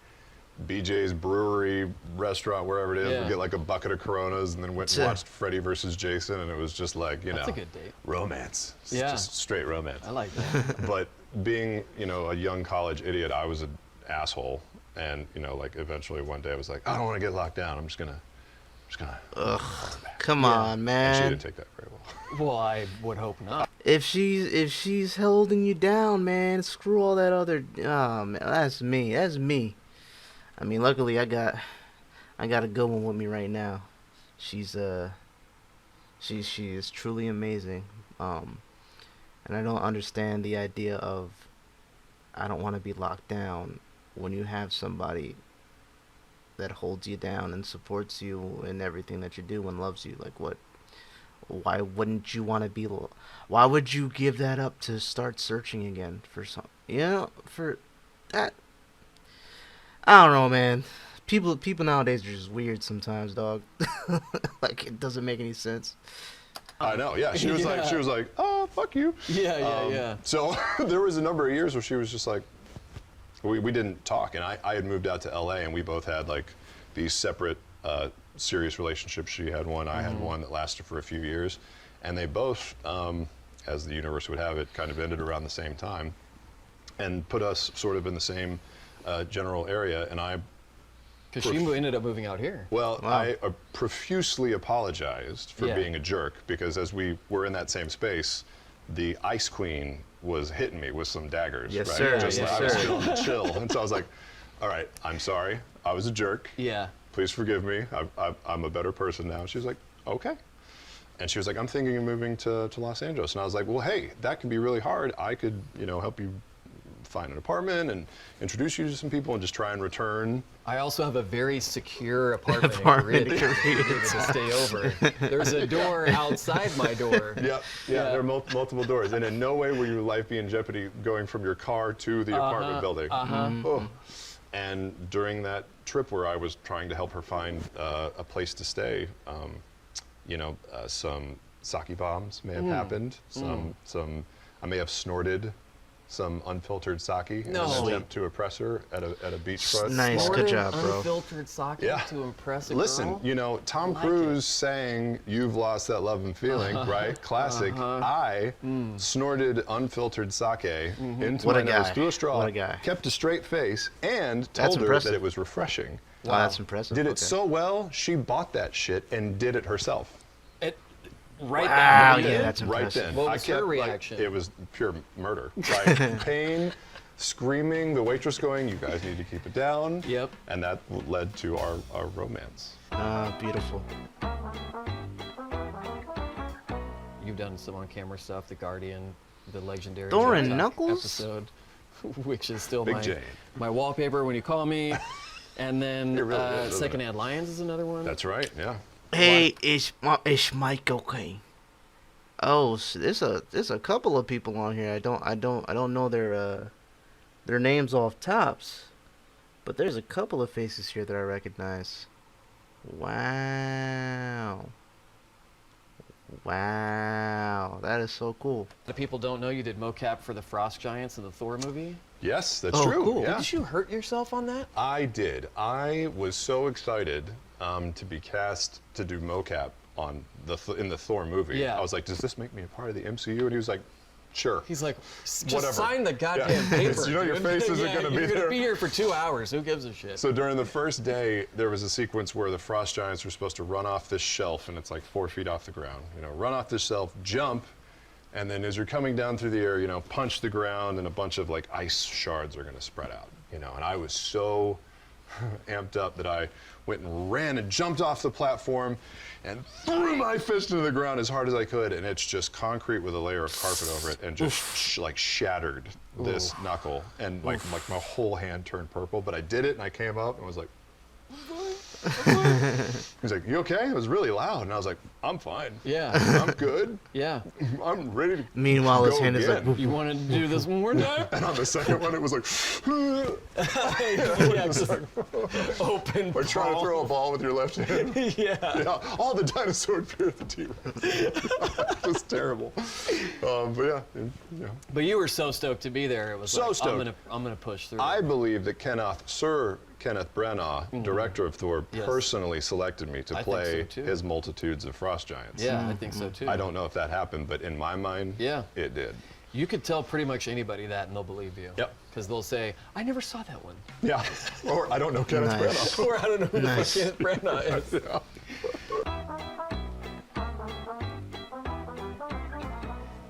BJ's Brewery restaurant, wherever it is. Yeah. We get like a bucket of Coronas, and then went and watched Freddy versus Jason, and it was just like, you That's know, a good date. romance. It's Yeah. just straight romance. I like that. But being, you know, a young college idiot, I was an asshole, and you know, like eventually one day I was like, I don't want to get locked down. I'm just gonna. Come Yeah. on, And she man. didn't take that very well. Well, I would hope not. If she's holding you down, man, screw all that other. Oh man, that's me. That's me. I mean, luckily I got a good one with me right now. She is truly amazing. And I don't understand the idea of I don't want to be locked down when you have somebody that holds you down and supports you in everything that you do and loves you. Like, what? Why wouldn't you want to be? Why would you give that up to start searching again for some? You know, for that. I don't know, man. People nowadays are just weird sometimes, dog. Like, it doesn't make any sense. I know. Yeah. She was like, oh, fuck you. Yeah. So there was a number of years where she was just like, we didn't talk, and I had moved out to LA, and we both had like these separate serious relationships. She had one, I had one that lasted for a few years, and they both, as the universe would have it, kind of ended around the same time, and put us sort of in the same general area. And I, Because she ended up moving out here. well, Wow. I profusely apologized for Yeah. being a jerk, because as we were in that same space, the Ice Queen was hitting me with some daggers. Yes, right? sir. Just Yes, like I was sir. feeling the chill, and so I was like, all right, I'm sorry, I was a jerk. Yeah. Please forgive me. I'm a better person now. She was like, okay. And she was like, I'm thinking of moving to Los Angeles. And I was like, well, hey, that can be really hard. I could, you know, help you find an apartment and introduce you to some people and just try and return. I also have a very secure apartment, Apartment in Korea in Korea. to stay over. There's a door outside my door. Yep. Yeah, there are multiple doors. And in no way will your life be in jeopardy going from your car to the apartment building. Oh. And during that trip where I was trying to help her find a place to stay, you know, some sake bombs may have happened. I may have snorted some unfiltered sake in No. an attempt to impress her at a beachfront. Nice. small- Good job, bro. Unfiltered sake Yeah. to impress a Listen, girl? you know, Tom like Cruise sang "You've Lost That Love and Feeling," right? Classic. I snorted unfiltered sake into What my a nose guy. through a straw, What a guy. kept a straight face, and That's told her impressive. that it was refreshing. Wow, that's impressive. Did it Okay. so well, she bought that shit and did it herself. Right Wow, then. yeah, that's Right impressive. then. What I was her kept, like, reaction? it was pure murder. Like pain, screaming, the waitress going, "You guys need to keep it down." Yep. And that led to our romance. Beautiful. You've done some on-camera stuff, The Guardian, the legendary Thorin Joe Tuck Knuckles? episode, which is still Big Jane. my wallpaper when you call me. And then It really is, isn't it? Secondhand Lions is another one. That's right, yeah. Hey, it's Mike okay? Oh, so there's a couple of people on here. I don't know their names off tops, but there's a couple of faces here that I recognize. Wow. Wow, that is so cool. The people don't know you did mocap for the Frost Giants in the Thor movie. Yes, that's Oh, true. cool. Yeah. Did you hurt yourself on that? I did. I was so excited to be cast to do mocap on in the Thor movie. Yeah. I was like, does this make me a part of the MCU? And he was like, sure. He's like, just Whatever. sign the goddamn Yeah. paper. You know your dude." face isn't Yeah, gonna be you're there. gonna be here for 2 hours. Who gives a shit? So during the first day, there was a sequence where the Frost Giants were supposed to run off this shelf, and it's like 4 feet off the ground. You know, run off this shelf, jump, and then as you're coming down through the air, you know, punch the ground, and a bunch of like ice shards are gonna spread out. You know, and I was so amped up that I went and ran and jumped off the platform and threw my fist into the ground as hard as I could, and it's just concrete with a layer of carpet over it, and just like shattered this knuckle, and like my whole hand turned purple. But I did it, and I came up and was like, he's like, you okay? It was really loud, and I was like, I'm fine. Yeah. I'm good. Yeah. I'm ready to Meanwhile, his go hand is like, again. woof, You want to do this one more time? And on the second one, it was like, Yeah, just open. like trying to palm. throw a ball with your left hand. Yeah. Yeah, all the dinosaur appeared at the T-Rex. It was terrible. But yeah, But you were so stoked to be there. It was So like, stoked. I'm gonna push through. I believe that Sir Kenneth Branagh, director of Thor, Yes. personally selected me to I think play so, too. his multitudes of frost giants. Yeah, I think so too. I don't know if that happened, but in my mind, Yeah. it did. You could tell pretty much anybody that, and they'll believe you. Yep. Because they'll say, "I never saw that one," Yeah. Or I don't know Kenneth Nice. Branagh. or "I don't know who Nice. the fuck Kenneth Branagh is." Yeah.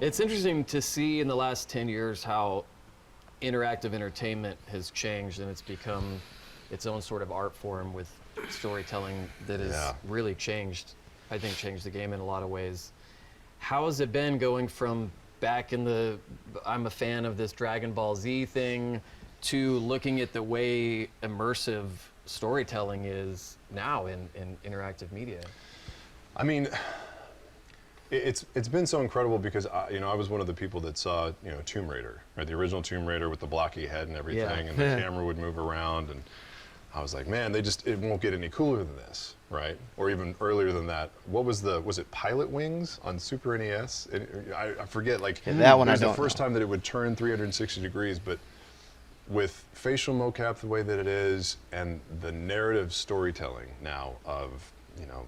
It's interesting to see in the last 10 years how interactive entertainment has changed, and it's become its own sort of art form with storytelling that has Yeah. really changed, I think, changed the game in a lot of ways. How has it been going from back in the I'm a fan of this Dragon Ball Z thing to looking at the way immersive storytelling is now in interactive media? I mean, it's been so incredible because I was one of the people that saw Tomb Raider, right? The original Tomb Raider with the blocky head and everything, Yeah. and the camera would move around, and I was like, man, it won't get any cooler than this, right? Or even earlier than that. What was it Pilot Wings on Super NES? I forget. Like that one it I was the don't first know. time that it would turn 360 degrees, but with facial mocap the way that it is, and the narrative storytelling now of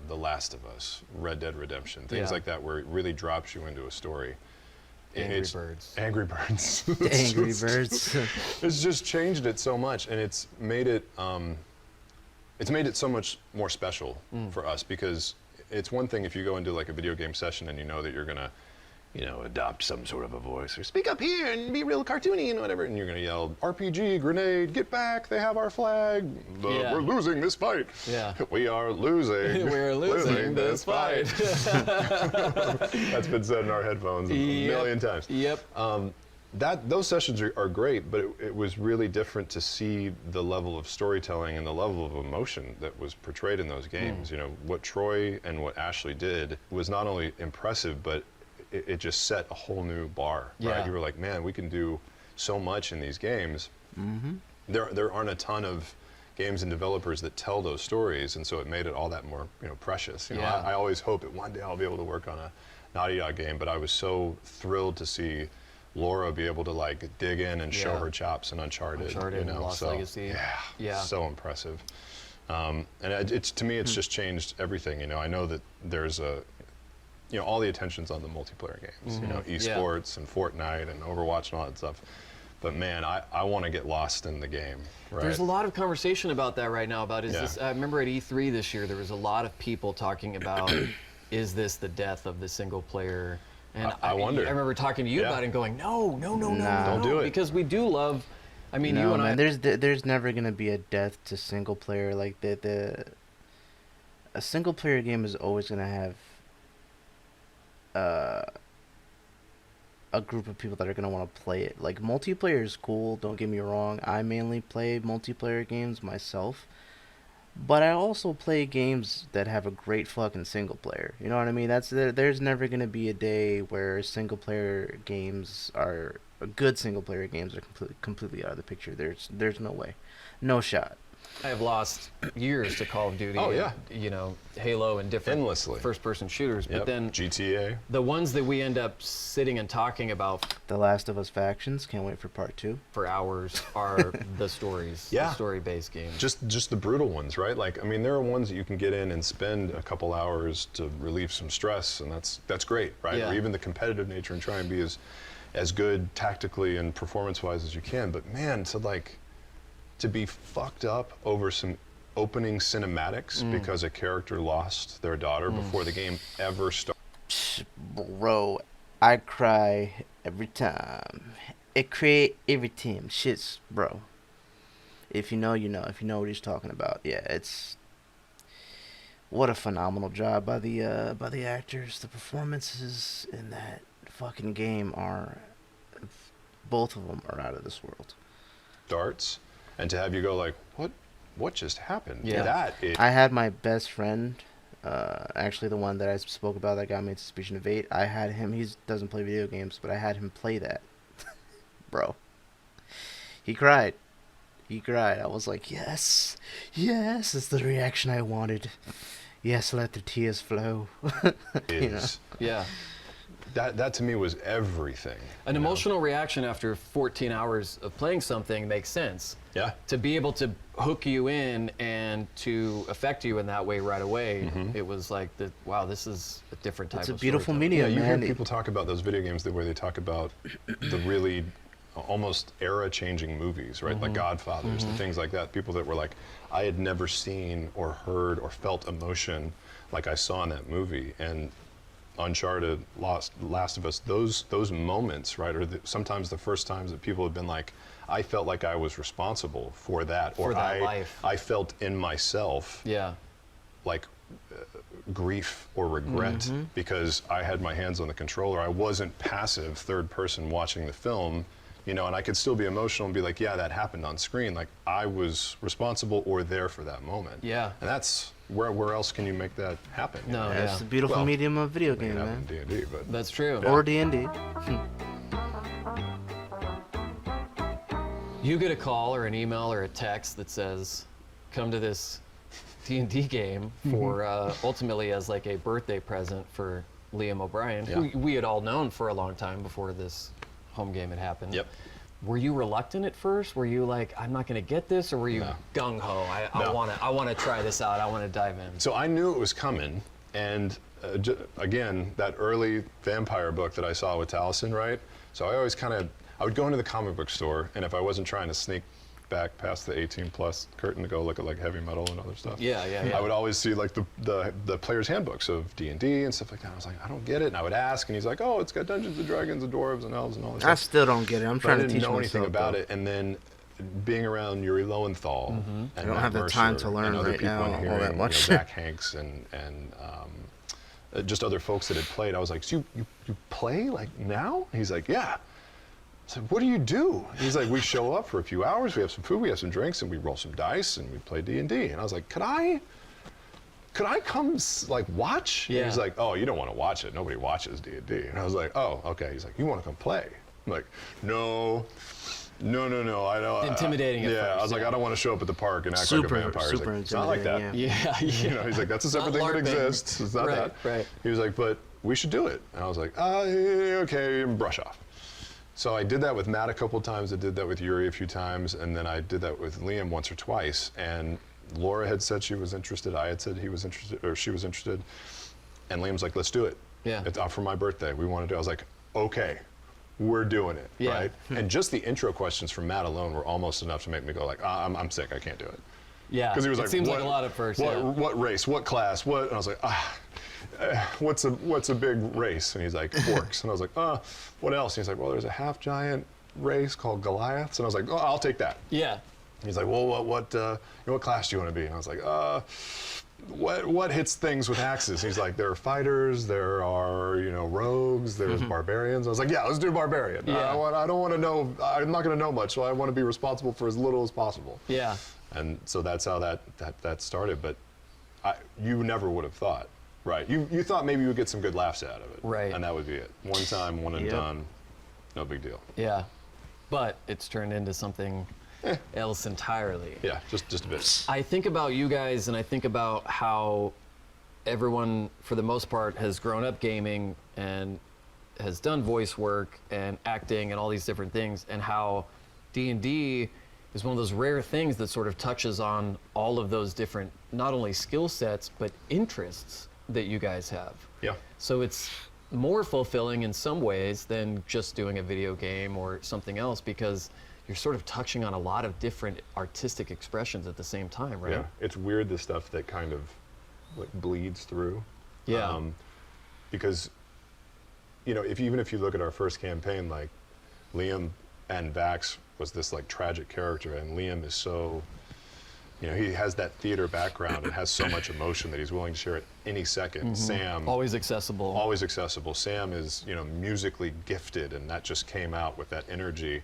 The Last of Us, Red Dead Redemption, things Yeah. like that, where it really drops you into a story. Angry Birds. Angry Birds. Angry Birds. It's just changed it so much, and it's made it so much more special for us, because it's one thing if you go into like a video game session and you know that you're gonna adopt some sort of a voice or speak up here and be real cartoony and whatever, and you're gonna yell RPG grenade, get back, they have our flag, Yeah. we're losing this fight. Yeah. We are losing. We're losing this fight. That's been said in our headphones a million times. Yep. Those sessions are great, but it was really different to see the level of storytelling and the level of emotion that was portrayed in those games. What Troy and what Ashley did was not only impressive, but it just set a whole new bar. Right? Yeah. You were like, man, we can do so much in these games. Mm-hmm. There aren't a ton of games and developers that tell those stories, and so it made it all that more precious. Yeah. I always hope that one day I'll be able to work on a Naughty Dog game, but I was so thrilled to see Laura be able to like dig in and show Yeah. her chops in Uncharted. Uncharted and Lost Legacy. Yeah. So impressive. And it's to me, it's just changed everything. I know that there's all the attention's on the multiplayer games. Esports and Fortnite and Overwatch and all that stuff. But man, I want to get lost in the game. Right? There's a lot of conversation about that right now. About Yeah. this? I remember at E3 this year, there was a lot of people talking about, is this the death of the single player? And I wonder. I remember talking to you Yeah. about it and going, no, Nah. Don't do it. because we do love. I mean, No, you and man, I. there's never gonna be a death to single player. Like a single player game is always gonna have a group of people that are gonna want to play it. Like multiplayer is cool. Don't get me wrong. I mainly play multiplayer games myself, but I also play games that have a great fucking single player. You know what I mean? There's never gonna be a day where single player games are good single player games are completely out of the picture. There's no way, no shot. I have lost years to Call of Duty. Oh, yeah. And, you know, Halo and different Endlessly. first-person shooters. Yep. But then GTA. the ones that we end up sitting and talking about The Last of Us Factions. Can't wait for part 2. for hours are the stories, Yeah. the story-based games. Just the brutal ones, right? Like, I mean, there are ones that you can get in and spend a couple hours to relieve some stress, and that's great, right? Yeah. Or even the competitive nature and try and be as good tactically and performance-wise as you can. But man, to be fucked up over some opening cinematics because a character lost their daughter before the game ever started. Bro, I cry every time. It create every time. Shits, bro. If you know, you know. If you know what he's talking about. Yeah, it's... What a phenomenal job by the actors. The performances in that fucking game are... Both of them are out of this world. Darts, and to have you go like, what just happened? Yeah. That is, I had my best friend, actually the one that I spoke about that got me into Suspicion of 8. I had him, he doesn't play video games, but I had him play that. Bro. He cried. He cried. I was like, yes, yes, it's the reaction I wanted. Yes, let the tears flow. You know? Yeah. that to me was everything. An you know? emotional reaction after 14 hours of playing something makes sense. Yeah. To be able to hook you in and to affect you in that way right away, it was like, wow, this is a different type It's of a beautiful storytelling. medium, Yeah, you man. hear people talk about those video games where they talk about the really almost era-changing movies, right? Like Godfathers and things like that. People that were like, I had never seen or heard or felt emotion like I saw in that movie. And Uncharted, Last of Us, those moments, right, are sometimes the first times that people have been like, I felt like I was responsible for that, or For that life. I felt in myself Yeah. like grief or regret because I had my hands on the controller. I wasn't passive third person watching the film, you know, and I could still be emotional and be like, yeah, that happened on screen. Like I was responsible or there for that moment. Yeah. And that's where else can you make that happen? you No, know? yeah. It's the beautiful Well, medium of video They game, have man. in D&D, but That's true. Or D&D. You get a call or an email or a text that says, come to this D&D game for ultimately as like a birthday present for Liam O'Brien, who Yeah. we had all known for a long time before this home game had happened. Yep. Were you reluctant at first? Were you like, I'm not going to get this, or were you No. gung ho? No. I want to try this out. I want to dive in. So I knew it was coming, and again, that early vampire book that I saw with Taliesin, right? So I always I would go into the comic book store, and if I wasn't trying to sneak back past the 18+ curtain to go look at like heavy metal and other stuff, Yeah. I would always see like the player's handbooks of D&D and stuff like that. I was like, I don't get it, and I would ask, and he's like, oh, it's got Dungeons and Dragons and dwarves and elves and all this I stuff. still don't get it. I'm But trying I to didn't teach know anything myself about though. it, and then being around Yuri Lowenthal and I don't Matt have the time Mercer to learn and other right people now in all hearing, that much. Zach Hanks and just other folks that had played. I was like, so you play like now? And he's like, yeah. I said, what do you do? He's like, we show up for a few hours, we have some food, we have some drinks, and we roll some dice, and we play D&D. And I was like, could I come like watch? Yeah. And he's like, oh, you don't want to watch it. Nobody watches D&D. And I was like, oh, okay. He's like, you want to come play? I'm like, no, I don't. Intimidating at Yeah, I first, was like, yeah. I don't want to show up at the park and act Super- like a vampire. He's super like, it's not like that. intimidating, Yeah. You know, he's like, that's a separate Not thing that LARPing. exists. It's not Right, that. right. He was like, but we should do it. And I was like, okay, and brush off. So I did that with Matt a couple times. I did that with Yuri a few times, and then I did that with Liam once or twice. And Laura had said she was interested. I had said he was interested, or she was interested. And Liam's like, let's do it. Yeah. It's out for my birthday. We want to do it. I was like, okay, we're doing it, Yeah. right? And just the intro questions from Matt alone were almost enough to make me go like, I'm sick. I can't do it. Yeah. Because he was it like, seems what, like a lot at first. What, Yeah. what race? What class? What? And I was like, what's a big race? And he's like, orcs. And I was like, what else? And he's like, well, there's a half giant race called Goliaths. And I was like, oh, I'll take that. Yeah. He's like, well, what class do you want to be? And I was like, what hits things with axes? He's like, there are fighters, there are rogues, there's barbarians. I was like, yeah, let's do barbarian. Yeah. I don't want to know. I'm not going to know much, so I want to be responsible for as little as possible. Yeah. And so that's how that started. But you never would have thought, right? You thought maybe you would get some good laughs out of it, Right. And that would be it. One time, one and Yep. done, no big deal. Yeah. But it's turned into something else entirely. Yeah, just a bit. I think about you guys, and I think about how everyone, for the most part, has grown up gaming and has done voice work and acting and all these different things, and how D&D is one of those rare things that sort of touches on all of those different, not only skill sets, but interests that you guys have. Yeah. So it's more fulfilling in some ways than just doing a video game or something else, because you're sort of touching on a lot of different artistic expressions at the same time, right? Yeah, it's weird, the stuff that kind of like bleeds through. Yeah. Because, you know, even if you look at our first campaign, like Liam and Vax was this like tragic character, and Liam is so, you know, he has that theater background and has so much emotion that he's willing to share at any second. Sam, Always accessible. always accessible. Sam is, you know, musically gifted, and that just came out with that energy.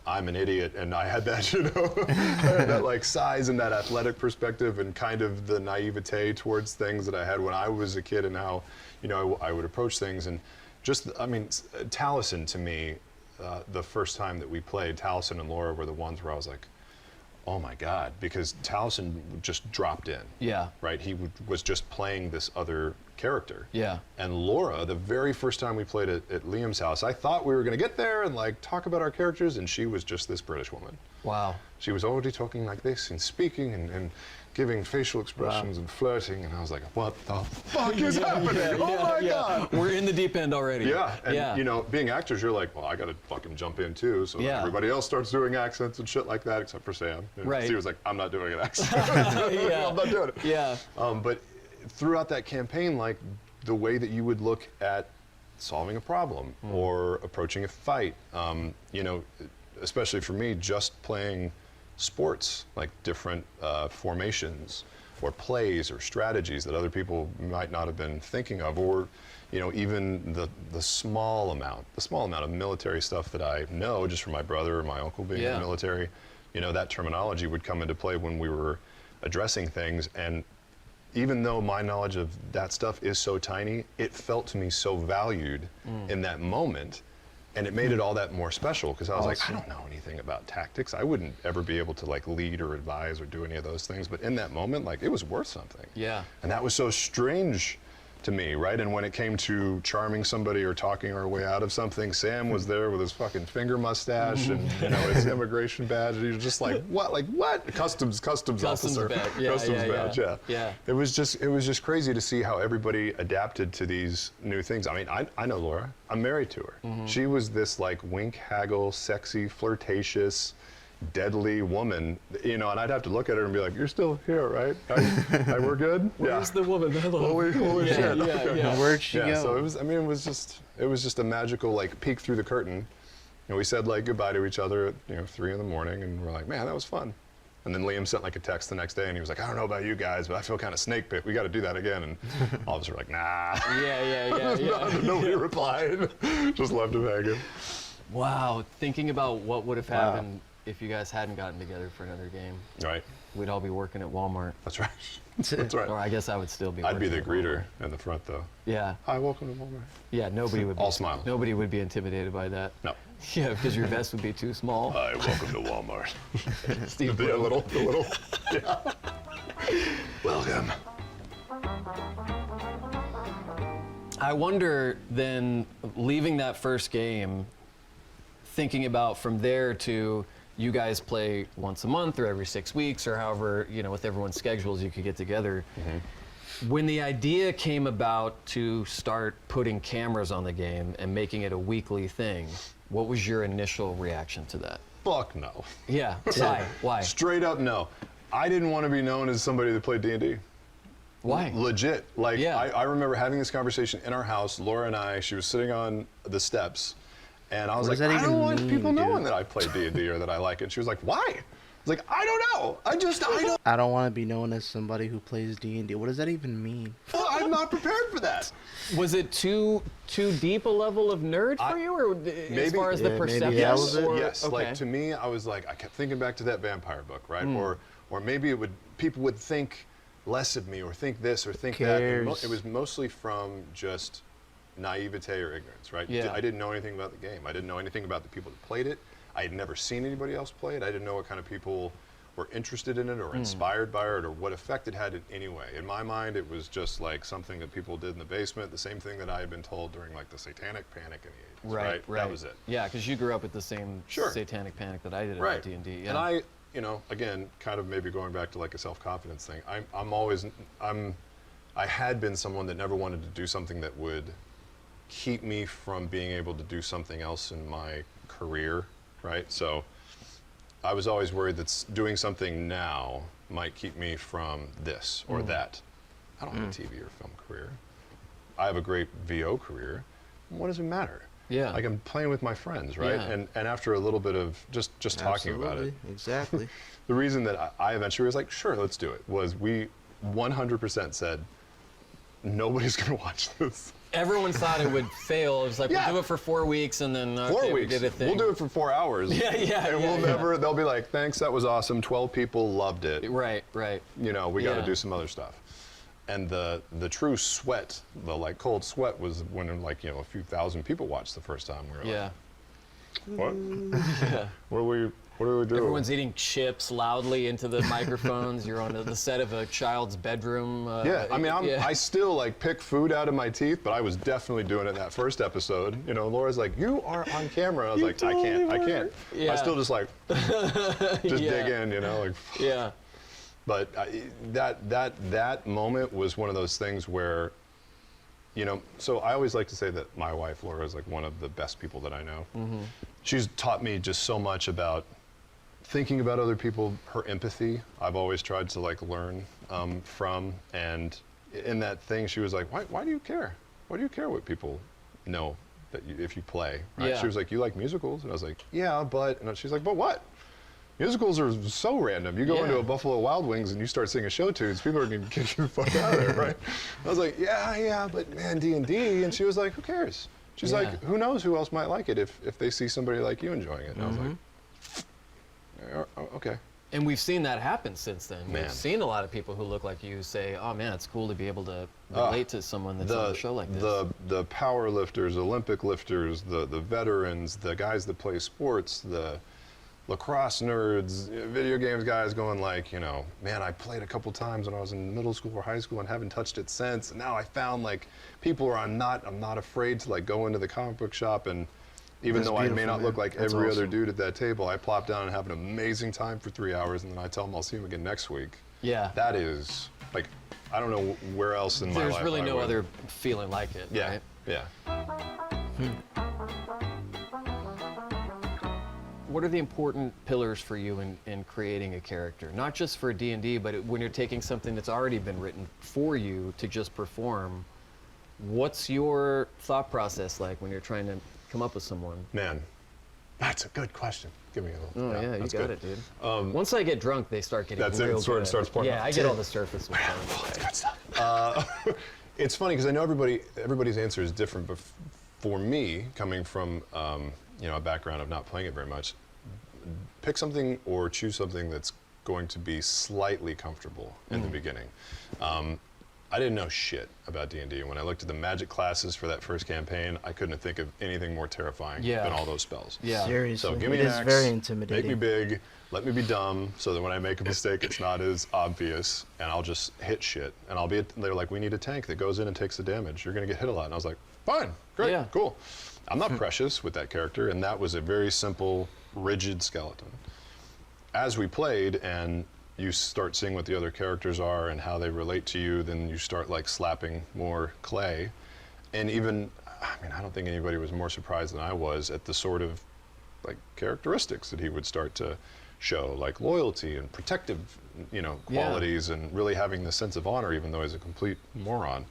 I'm an idiot, and I had that, you know, I had that like size and that athletic perspective and kind of the naivete towards things that I had when I was a kid, and how, you know, I would approach things. And just, I mean, Taliesin to me, the first time that we played, Taliesin and Laura were the ones where I was like, oh my God, because Taliesin just dropped in. Yeah. Right? He was just playing this other character. Yeah. And Laura, the very first time we played at Liam's house, I thought we were going to get there and like talk about our characters, and she was just this British woman. Wow. She was already talking like this and speaking and giving facial expressions and flirting, and I was like, what the fuck is happening? Oh my God. We're in the deep end already. Yeah, and you know, being actors, you're like, well, I gotta fucking jump in too. So Yeah. everybody else starts doing accents and shit like that, except for Sam. And Right. He was like, I'm not doing an accent. Yeah. I'm not doing it. Yeah. But throughout that campaign, like the way that you would look at solving a problem or approaching a fight, you know, especially for me, just playing sports, like different formations or plays or strategies that other people might not have been thinking of, or, you know, even the small amount of military stuff that I know just from my brother or my uncle being in the military, you know, that terminology would come into play when we were addressing things. And even though my knowledge of that stuff is so tiny, it felt to me so valued in that moment. And it made it all that more special, because I was like, I don't know anything about tactics. I wouldn't ever be able to like lead or advise or do any of those things. But in that moment, like, it was worth something. Yeah. And that was so strange to me, right? And when it came to charming somebody or talking our way out of something, Sam was there with his fucking finger mustache and, you know, his immigration badge. And he was just like, what? Like, what? Customs officer. badge. Yeah, Customs yeah, badge, yeah. yeah. Yeah. It was just crazy to see how everybody adapted to these new things. I mean, I know Laura. I'm married to her. She was this like wink, haggle, sexy, flirtatious, deadly woman, you know, and I'd have to look at her and be like, you're still here, right? We're good? Where's the woman? Holy shit. Yeah. Where'd she go? So it was, I mean, it was just a magical like peek through the curtain. And we said like goodbye to each other at, you know, 3 in the morning, and we're like, man, that was fun. And then Liam sent like a text the next day, and he was like, I don't know about you guys, but I feel kind of snake bit. We got to do that again. And all of us were like, nah. Yeah. Nobody replied. Just left him hanging. Wow. Thinking about what would have happened if you guys hadn't gotten together for another game. Right. We'd all be working at Walmart. That's right. That's right. Or I guess I would still be I'd be the working at greeter in the front, though. Yeah. Hi, welcome to Walmart. Yeah, nobody would be. All smiles. Nobody would be intimidated by that. No. Yeah, because your vest would be too small. Hi, welcome to Walmart. Steve The little, yeah. Welcome. I wonder then, leaving that first game, thinking about from there to you guys play once a month or every 6 weeks or however, you know, with everyone's schedules you could get together. When the idea came about to start putting cameras on the game and making it a weekly thing, what was your initial reaction to that? Fuck no. Yeah, why? Straight up no. I didn't want to be known as somebody that played D&D. Why? Legit. Like, Yeah. I remember having this conversation in our house, Laura and I, she was sitting on the steps, and I was What like, does that I don't even want mean, people knowing dude? that I play D&D or that I like it. And she was like, why? I was like, I don't know. I don't. I don't want to be known as somebody who plays D&D. What does that even mean? I'm not prepared for that. Was it too deep a level of nerd for you, or as far as the maybe perception? that was it. Yes, Okay. like to me, I was like, I kept thinking back to that vampire book, right? Hmm. Or maybe people would think less of me or think this or think that. And Cares? it was mostly from just naivete or ignorance, right? Yeah. I didn't know anything about the game. I didn't know anything about the people that played it. I had never seen anybody else play it. I didn't know what kind of people were interested in it or inspired by it or what effect it had in any way. In my mind, it was just like something that people did in the basement, the same thing that I had been told during like the Satanic Panic in the 80s, right? That was it. Yeah, because you grew up with the same Sure. Satanic Panic that I did Right. at D&D. Yeah. And I, you know, again, kind of maybe going back to like a self-confidence thing, I had been someone that never wanted to do something that would keep me from being able to do something else in my career, right? So I was always worried that doing something now might keep me from this or that. I don't have a TV or film career. I have a great VO career. What does it matter? Yeah. Like I'm playing with my friends, right? Yeah. And after a little bit of just talking about it, Exactly. the reason that I eventually was like, sure, let's do it, was we 100% said, nobody's gonna watch this. Everyone thought it would fail. It was like, Yeah. we'll do it for 4 weeks and then 4 we weeks. did a thing. We'll do it for 4 hours. Yeah, yeah, And yeah, we'll never, they'll be like, thanks, that was awesome. 12 people loved it. Right, right. You know, we got to Yeah. do some other stuff. And the true sweat, the like cold sweat was when like, you know, a few thousand people watched the first time. We were Yeah. like, what? What do we do? Everyone's eating chips loudly into the microphones. You're on the set of a child's bedroom. Yeah, I mean, yeah. I still like pick food out of my teeth, but I was definitely doing it in that first episode. You know, Laura's like, "You are on camera." I was like, "I can't." Yeah. I still just like, just Yeah. dig in, you know, like. Yeah. But that moment was one of those things where, you know, so I always like to say that my wife Laura is like one of the best people that I know. Mm-hmm. She's taught me just so much about thinking about other people, her empathy. I've always tried to like learn from, and in that thing, she was like, "Why do you care? Why do you care what people know that if you play?" Right? Yeah. She was like, "You like musicals?" And I was like, "Yeah, but," and she's like, "But what? Musicals are so random. You go Yeah. into a Buffalo Wild Wings and you start singing show tunes, people are going to kick you the fuck out of there, right?" I was like, yeah, but man, D&D. And she was like, "Who cares?" She's Yeah. like, "Who knows who else might like it if they see somebody like you enjoying it?" And I was like, okay. And we've seen that happen since then. Man. We've seen a lot of people who look like you say, "Oh man, it's cool to be able to relate to someone that's on a show like this." The power lifters, Olympic lifters, the veterans, the guys that play sports, the lacrosse nerds, video games guys going like, you know, man, I played a couple times when I was in middle school or high school and haven't touched it since. And now I found like people where I'm not afraid to like go into the comic book shop, and even That's though I may beautiful, not look man. like That's every other awesome. dude at that table, I plop down and have an amazing time for 3 hours, and then I tell them I'll see them again next week. Yeah. That is like, I don't know where else in my life There's really I no would- other feeling like it. Yeah, Right? yeah. What are the important pillars for you in creating a character? Not just for D&D, but when you're taking something that's already been written for you to just perform, what's your thought process like when you're trying to come up with someone? Man, that's a good question. Give me a little. Oh yeah, you that's got good. it, dude. Once I get drunk, they start getting That's it, real sort of good. starts pouring Yeah, out. I get all the surface ones. That's good stuff. It's funny because I know everybody's answer is different, but for me, coming from you know, a background of not playing it very much, pick something or choose something that's going to be slightly comfortable in the beginning. I didn't know shit about D&D. When I looked at the magic classes for that first campaign, I couldn't think of anything more terrifying Yeah. than all those spells. Yeah. Seriously, So give me it an is axe, very make intimidating. me big, let me be dumb, so that when I make a mistake, it's not as obvious, and I'll just hit shit. And they're like, "We need a tank that goes in and takes the damage. You're gonna get hit a lot." And I was like, "Fine, great, Yeah. cool." I'm not precious with that character, and that was a very simple, rigid skeleton. As we played, and you start seeing what the other characters are and how they relate to you, then you start like slapping more clay. And even, I mean, I don't think anybody was more surprised than I was at the sort of like characteristics that he would start to show, like loyalty and protective, you know, Yeah. qualities, and really having the sense of honor, even though he's a complete moron.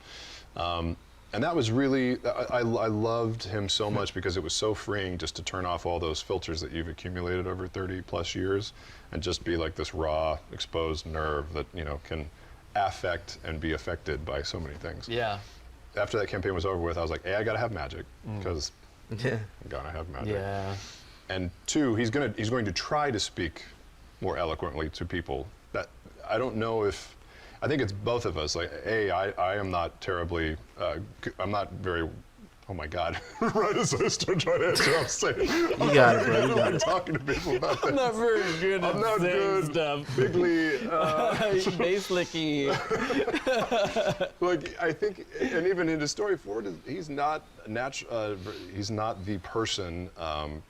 And that was really, I loved him so much because it was so freeing just to turn off all those filters that you've accumulated over 30 plus years and just be like this raw, exposed nerve that, you know, can affect and be affected by so many things. Yeah. After that campaign was over with, I was like, A, I gotta have magic, because Yeah. I'm gonna have magic. Yeah. And two, he's going to try to speak more eloquently to people. That I don't know if, I think it's both of us. Like, A, I am not terribly, I'm not very Oh my God! Right as I start trying to answer, I'm saying, You got it, bro. You got it. talking to people about that. I'm not very good I'm not good. stuff. Bigly. Basically, Like I think, and even in his story, Ford, he's not he's not the person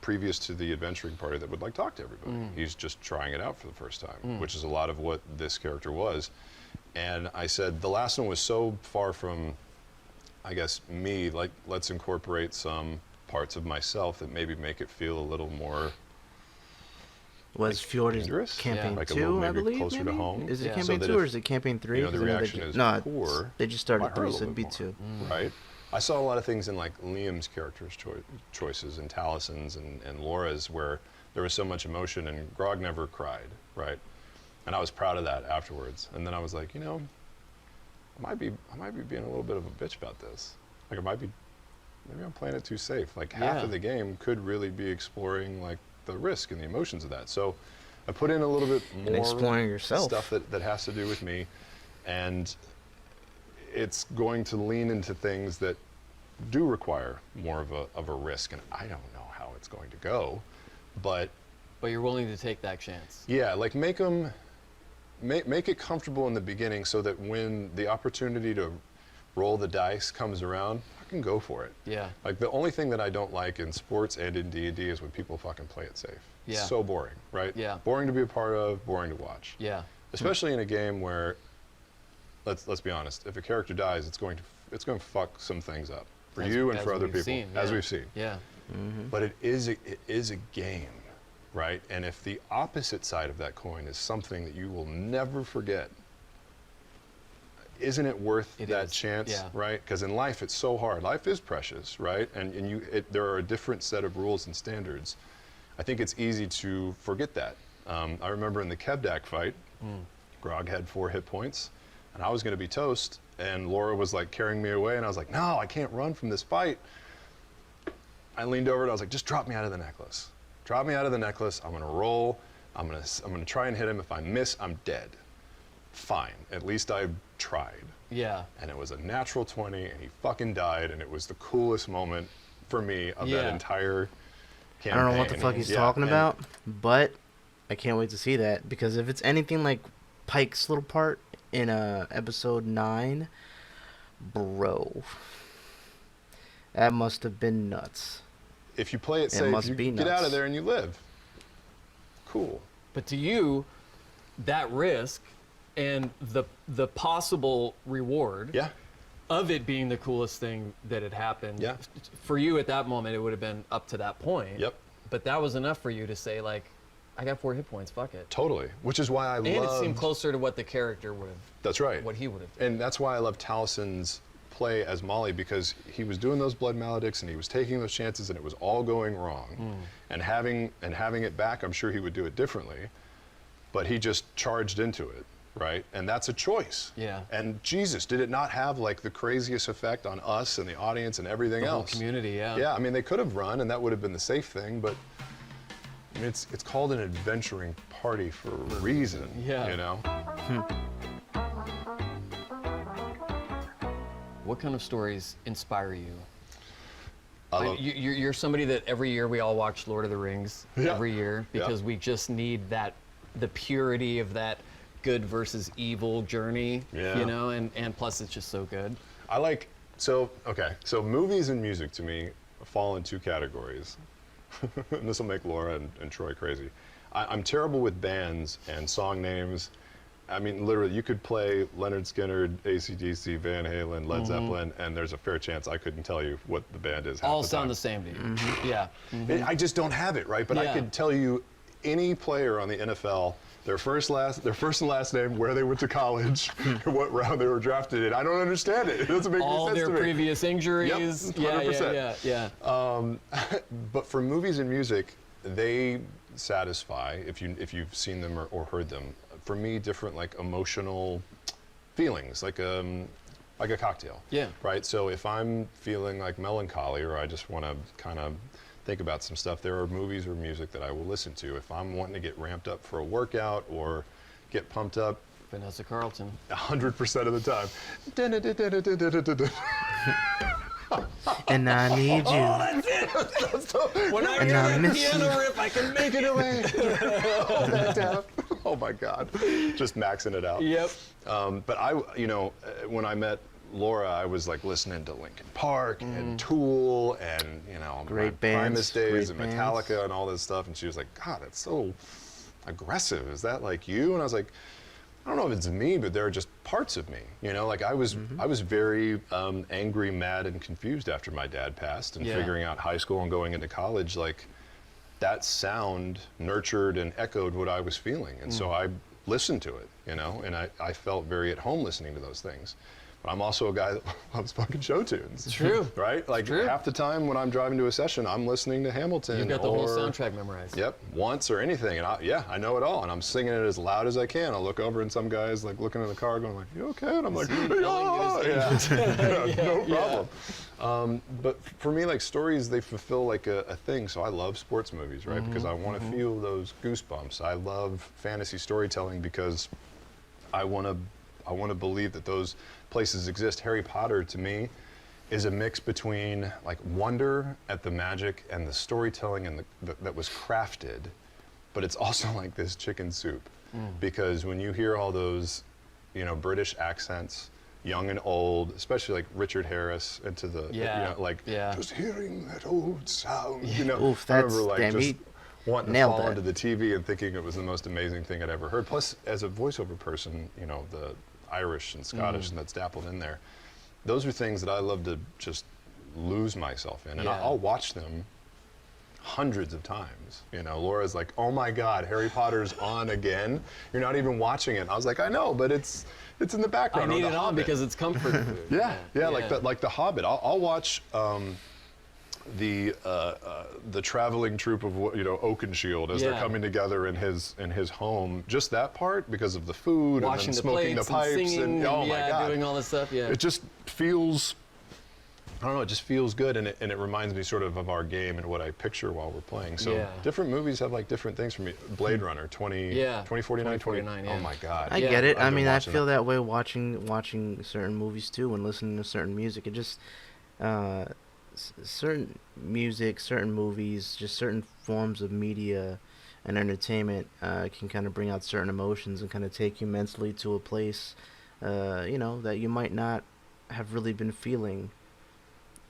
previous to the adventuring party that would like talk to everybody. He's just trying it out for the first time, which is a lot of what this character was. And I said the last one was so far from, I guess, me. Like, let's incorporate some parts of myself that maybe make it feel a little more. Was Fjord dangerous? campaign Like a 2, little I maybe believe? closer to maybe? home. Is it Yeah. campaign So that 2 or if, is it campaign 3? you know, the reaction is no, poor. they just might started hurt 3, a so little it'd be bit 2. more, right? I saw a lot of things in like Liam's character's choices and Talison's and Laura's where there was so much emotion, and Grog never cried, right? And I was proud of that afterwards. And then I was like, you know, I might be being a little bit of a bitch about this. Like maybe I'm playing it too safe. Like half of the game could really be exploring like the risk and the emotions of that. So I put in a little bit more And exploring yourself. stuff that has to do with me, and it's going to lean into things that do require more of a risk, and I don't know how it's going to go, but you're willing to take that chance. yeah, like make it comfortable in the beginning so that when the opportunity to roll the dice comes around, I can go for it. Yeah. Like the only thing that I don't like in sports and in D&D is when people fucking play it safe. Yeah. It's so boring, right? Yeah. Boring to be a part of, boring to watch. Yeah. Especially in a game where, let's be honest, if a character dies, it's going to fuck some things up for you and for other people, as we've seen. Yeah. But it is a game, right? And if the opposite side of that coin is something that you will never forget, isn't it worth that chance, Yeah. right? Because in life, it's so hard. Life is precious, right? And there are a different set of rules and standards. I think it's easy to forget that. I remember in the Kevdak fight, Grog had 4 hit points, and I was going to be toast, and Laura was like carrying me away, and I was like, no, I can't run from this fight. I leaned over and I was like, just drop me out of the necklace. Drop me out of the necklace. I'm going to roll. I'm going to try and hit him. If I miss, I'm dead. Fine. At least I tried. Yeah. And it was a natural 20, and he fucking died, and it was the coolest moment for me of that entire campaign. I don't know what the fuck he's talking about, but I can't wait to see that, because if it's anything like Pike's little part in episode 9, bro, that must have been nuts. If you play it safe, you get out of there and you live. Cool. But to you, that risk and the possible reward of it being the coolest thing that had happened, for you at that moment, it would have been up to that point. Yep. But that was enough for you to say, like, I got 4 hit points, fuck it. Totally. Which is why I love... And it seemed closer to what the character would have... That's right. What he would have done. And that's why I love Talison's play as Molly, because he was doing those blood maledicts and he was taking those chances and it was all going wrong. And having it back, I'm sure he would do it differently. But he just charged into it, right? And that's a choice. Yeah. And Jesus, did it not have like the craziest effect on us and the audience and everything The whole else? community, yeah. Yeah, I mean, they could have run and that would have been the safe thing, but I mean, it's called an adventuring party for a reason, Yeah. you know? What kind of stories inspire you? I love- You're somebody that every year we all watch Lord of the Rings every year because we just need the purity of that good versus evil journey, you know, and plus it's just so good. So movies and music to me fall in 2 categories. And this will make Laura and Troy crazy. I'm terrible with bands and song names. I mean, literally, you could play Leonard Skinner, AC/DC, Van Halen, Led Zeppelin, and there's a fair chance I couldn't tell you what the band is. All sound the same to you. Yeah. I just don't have it, right? But I could tell you any player on the NFL, their first and last name, where they went to college, what round they were drafted in. I don't understand it. It doesn't make any sense to me. All their previous injuries. Yep, 100%. Yeah. But for movies and music, they satisfy, if you've seen them or heard them, for me, different like emotional feelings, like a cocktail. Yeah. Right. So if I'm feeling like melancholy or I just want to kind of think about some stuff, there are movies or music that I will listen to. If I'm wanting to get ramped up for a workout or get pumped up, Vanessa Carlton. 100% of the time. And I need you. That's it. When I And hear I that miss piano you. riff, I can make it away. Hold that down. Oh my God, just maxing it out. Yep. But when I met Laura, I was like listening to Linkin Park and Tool and Great my bands, Primus days great and Metallica and all this stuff. And she was like, God, that's so aggressive. Is that like you? And I was like, I don't know if it's me, but there are just parts of me. Like I was very angry, mad, and confused after my dad passed, and Yeah. figuring out high school and going into college. Like that sound nurtured and echoed what I was feeling, and so I listened to it. And I felt very at home listening to those things. But I'm also a guy that loves fucking show tunes. It's true. Right? Like true. half the time when I'm driving to a session, I'm listening to Hamilton. You've got the whole or- soundtrack memorized. Yep, once or anything, and I know it all, and I'm singing it as loud as I can. I'll look over and some guy's like looking in the car, going like, "You okay?" And I'm like, "Yeah, no problem." But for me, like stories, they fulfill like a thing. So I love sports movies, right? Because I want to feel those goosebumps. I love fantasy storytelling because I want to believe that those places exist. Harry Potter, to me, is a mix between like wonder at the magic and the storytelling and that was crafted, but it's also like this chicken soup, because when you hear all those, British accents, young and old, especially like Richard Harris into the, just hearing that old sound, Oof, I remember that's- like damn, just he wanting to nailed fall that. into the TV and thinking it was the most amazing thing I'd ever heard. Plus, as a voiceover person, the Irish and Scottish and that's dappled in there. Those are things that I love to just lose myself in, and Yeah. I'll watch them hundreds of times. Laura's like, "Oh my God, Harry Potter's on again. You're not even watching it." I was like, "I know, but it's in the I background." or need The it on Hobbit. because it's comfort food. Yeah, like the Hobbit. I'll watch the traveling troupe of Oakenshield as they're Yeah. coming together in his home. Just that part because of the food Washing and the then smoking the plates pipes and singing oh my God, doing all this stuff. Yeah. it just feels. I don't know. It just feels good, and it reminds me sort of our game and what I picture while we're playing. So Yeah. different movies have like different things for me. Blade Runner, 2049, 2049, yeah. Oh my God. I Yeah, get it. I've I been mean, I watching feel that way watching certain movies too, and listening to certain music. It just certain music, certain movies, just certain forms of media and entertainment can kind of bring out certain emotions and kind of take you mentally to a place, that you might not have really been feeling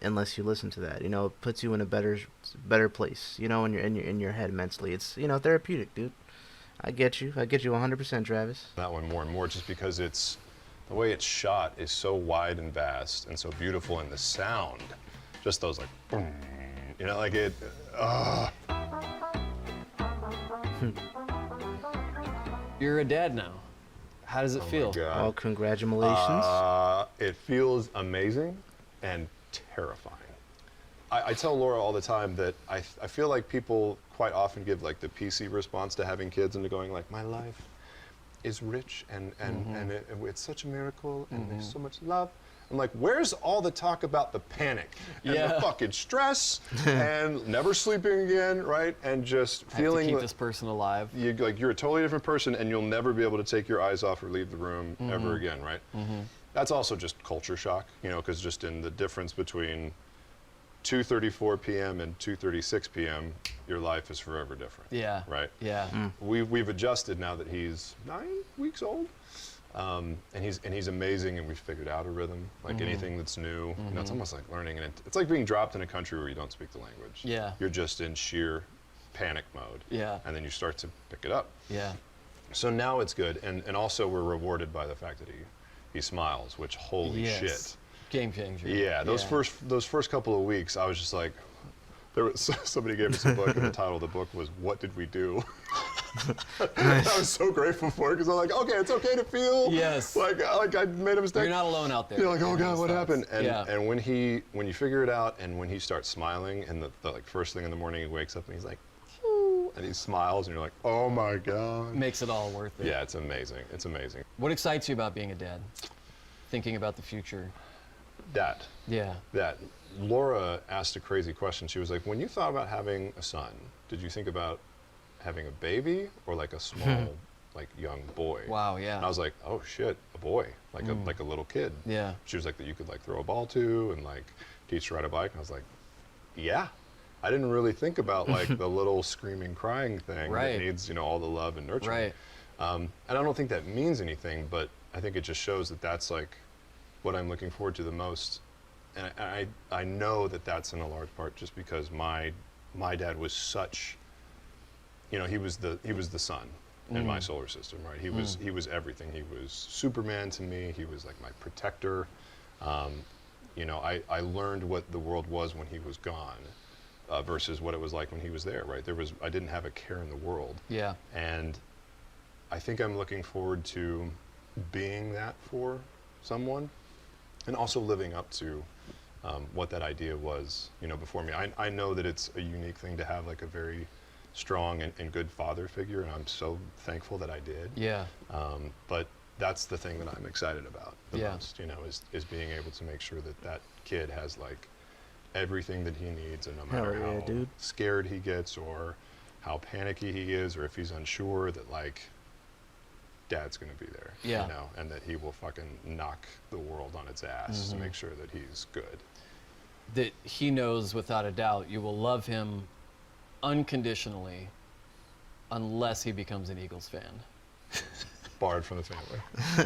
unless you listen to that. It puts you in a better place. In your head mentally. It's therapeutic, dude. I get you 100%, Travis. That one more and more just because the way it's shot is so wide and vast and so beautiful, and the sound, just those like, boom, like it. You're a dad now. How does it feel? God. Well, congratulations. It feels amazing and terrifying. I tell Laura all the time that I feel like people quite often give like the PC response to having kids and to going like, my life is rich and it's such a miracle and there's so much love. I'm like, where's all the talk about the panic and the fucking stress and never sleeping again, right? And just I have to feeling keep this person alive. you're a totally different person and you'll never be able to take your eyes off or leave the room ever again, right? That's also just culture shock, because just in the difference between 2:34 p.m. and 2:36 p.m., your life is forever different. Yeah. Right? Yeah. We've adjusted now that he's 9 weeks old. And he's amazing, and we've figured out a rhythm. Like anything that's new, it's almost like learning. It's like being dropped in a country where you don't speak the language. Yeah. You're just in sheer panic mode. Yeah. And then you start to pick it up. Yeah. So now it's good, and also we're rewarded by the fact that he smiles, which holy shit. Game changer. Yeah, those first couple of weeks, I was just like, somebody gave us a book, and the title of the book was "What Did We Do?" I was so grateful for it because I'm like, okay, it's okay to feel like I made a mistake. You're not alone out there. You're like, oh God, what happened? And Yeah. and when you figure it out, and when he starts smiling, and the like first thing in the morning he wakes up and he's like, "Phew," and he smiles, and you're like, oh my God. Makes it all worth it. Yeah, it's amazing. It's amazing. What excites you about being a dad? Thinking about the future. That. Yeah. Laura asked a crazy question. She was like, when you thought about having a son, did you think about having a baby or like a small like young boy. Wow, yeah. And I was like, oh shit, a boy, like a little kid. Yeah. She was like that you could like throw a ball to and like teach to ride a bike. And I was like, yeah. I didn't really think about like the little screaming, crying thing Right. that needs, you know, all the love and nurturing. Right. And I don't think that means anything, but I think it just shows that that's like what I'm looking forward to the most. And I know that that's in a large part just because my dad was such, you know, he was the sun in my solar system, right? He was everything. He was Superman to me. He was like my protector. You know, I learned what the world was when he was gone. Versus what it was like when he was there, right? I didn't have a care in the world. Yeah. And I think I'm looking forward to being that for someone and also living up to what that idea was, you know, before me. I know that it's a unique thing to have like a very strong and good father figure, and I'm so thankful that I did. Yeah. But that's the thing that I'm excited about the Yeah. most, you know, is being able to make sure that that kid has like everything that he needs, and no matter Hell yeah, how dude. scared he gets or how panicky he is or if he's unsure, that like dad's gonna be there, Yeah. you know, and that he will fucking knock the world on its ass to make sure that he's good. That he knows without a doubt you will love him unconditionally unless he becomes an Eagles fan. Barred from the family.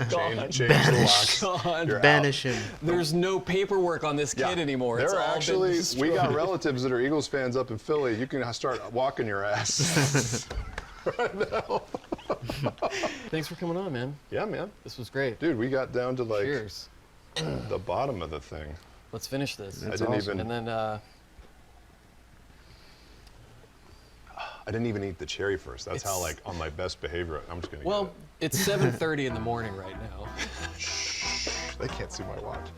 Gone. Change the locks. Gone. You're out. Banish him. There's no paperwork on this kid anymore. It's There are all been actually, we destroyed. got relatives that are Eagles fans up in Philly. You can start walking your ass right now. Thanks for coming on, man. Yeah, man. This was great. Dude, we got down to like Cheers. the bottom of the thing. Let's finish this. That's I didn't awesome. even And then I didn't even eat the cherry first. That's how It's- like on my best behavior I'm just gonna well, get it's 7:30 in the morning right now. it. They can't see my watch.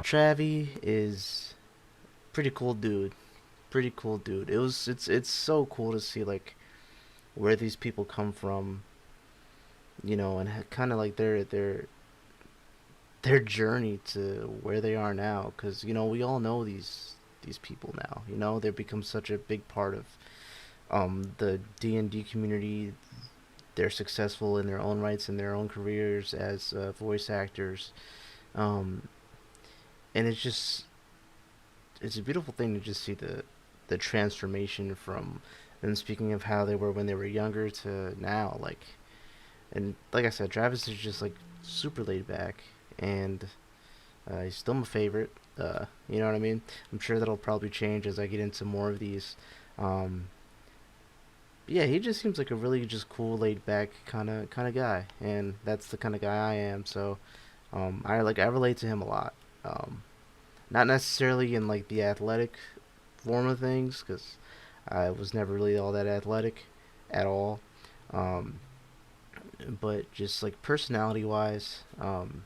Travi is pretty cool dude. Pretty cool dude. It's so cool to see like where these people come from, you know, and kind of like their journey to where they are now. Because you know we all know these people now. You know they've become such a big part of the D&D community. They're successful in their own rights in their own careers as voice actors. And it's a beautiful thing to just see the transformation from them speaking of how they were when they were younger to now, like, and like I said, Travis is just like super laid back, and he's still my favorite. You know what I mean? I'm sure that'll probably change as I get into more of these. Yeah, he just seems like a really just cool, laid back kind of guy, and that's the kind of guy I am. So, I relate to him a lot. Not necessarily in like the athletic form of things, because I was never really all that athletic at all. But just like personality wise, and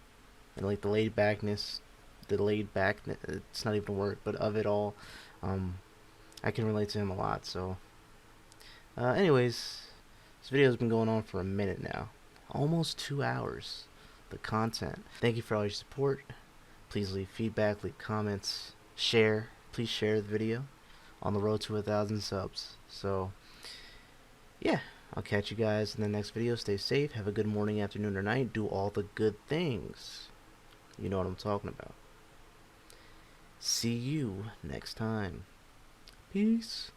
like the laid backness, it's not even a word, but of it all, I can relate to him a lot. So, anyways, this video has been going on for a minute now, almost 2 hours. The content. Thank you for all your support. Please leave feedback, leave comments, share. Please share the video on the road to 1,000 subs. So, yeah, I'll catch you guys in the next video. Stay safe. Have a good morning, afternoon, or night. Do all the good things. You know what I'm talking about. See you next time. Peace.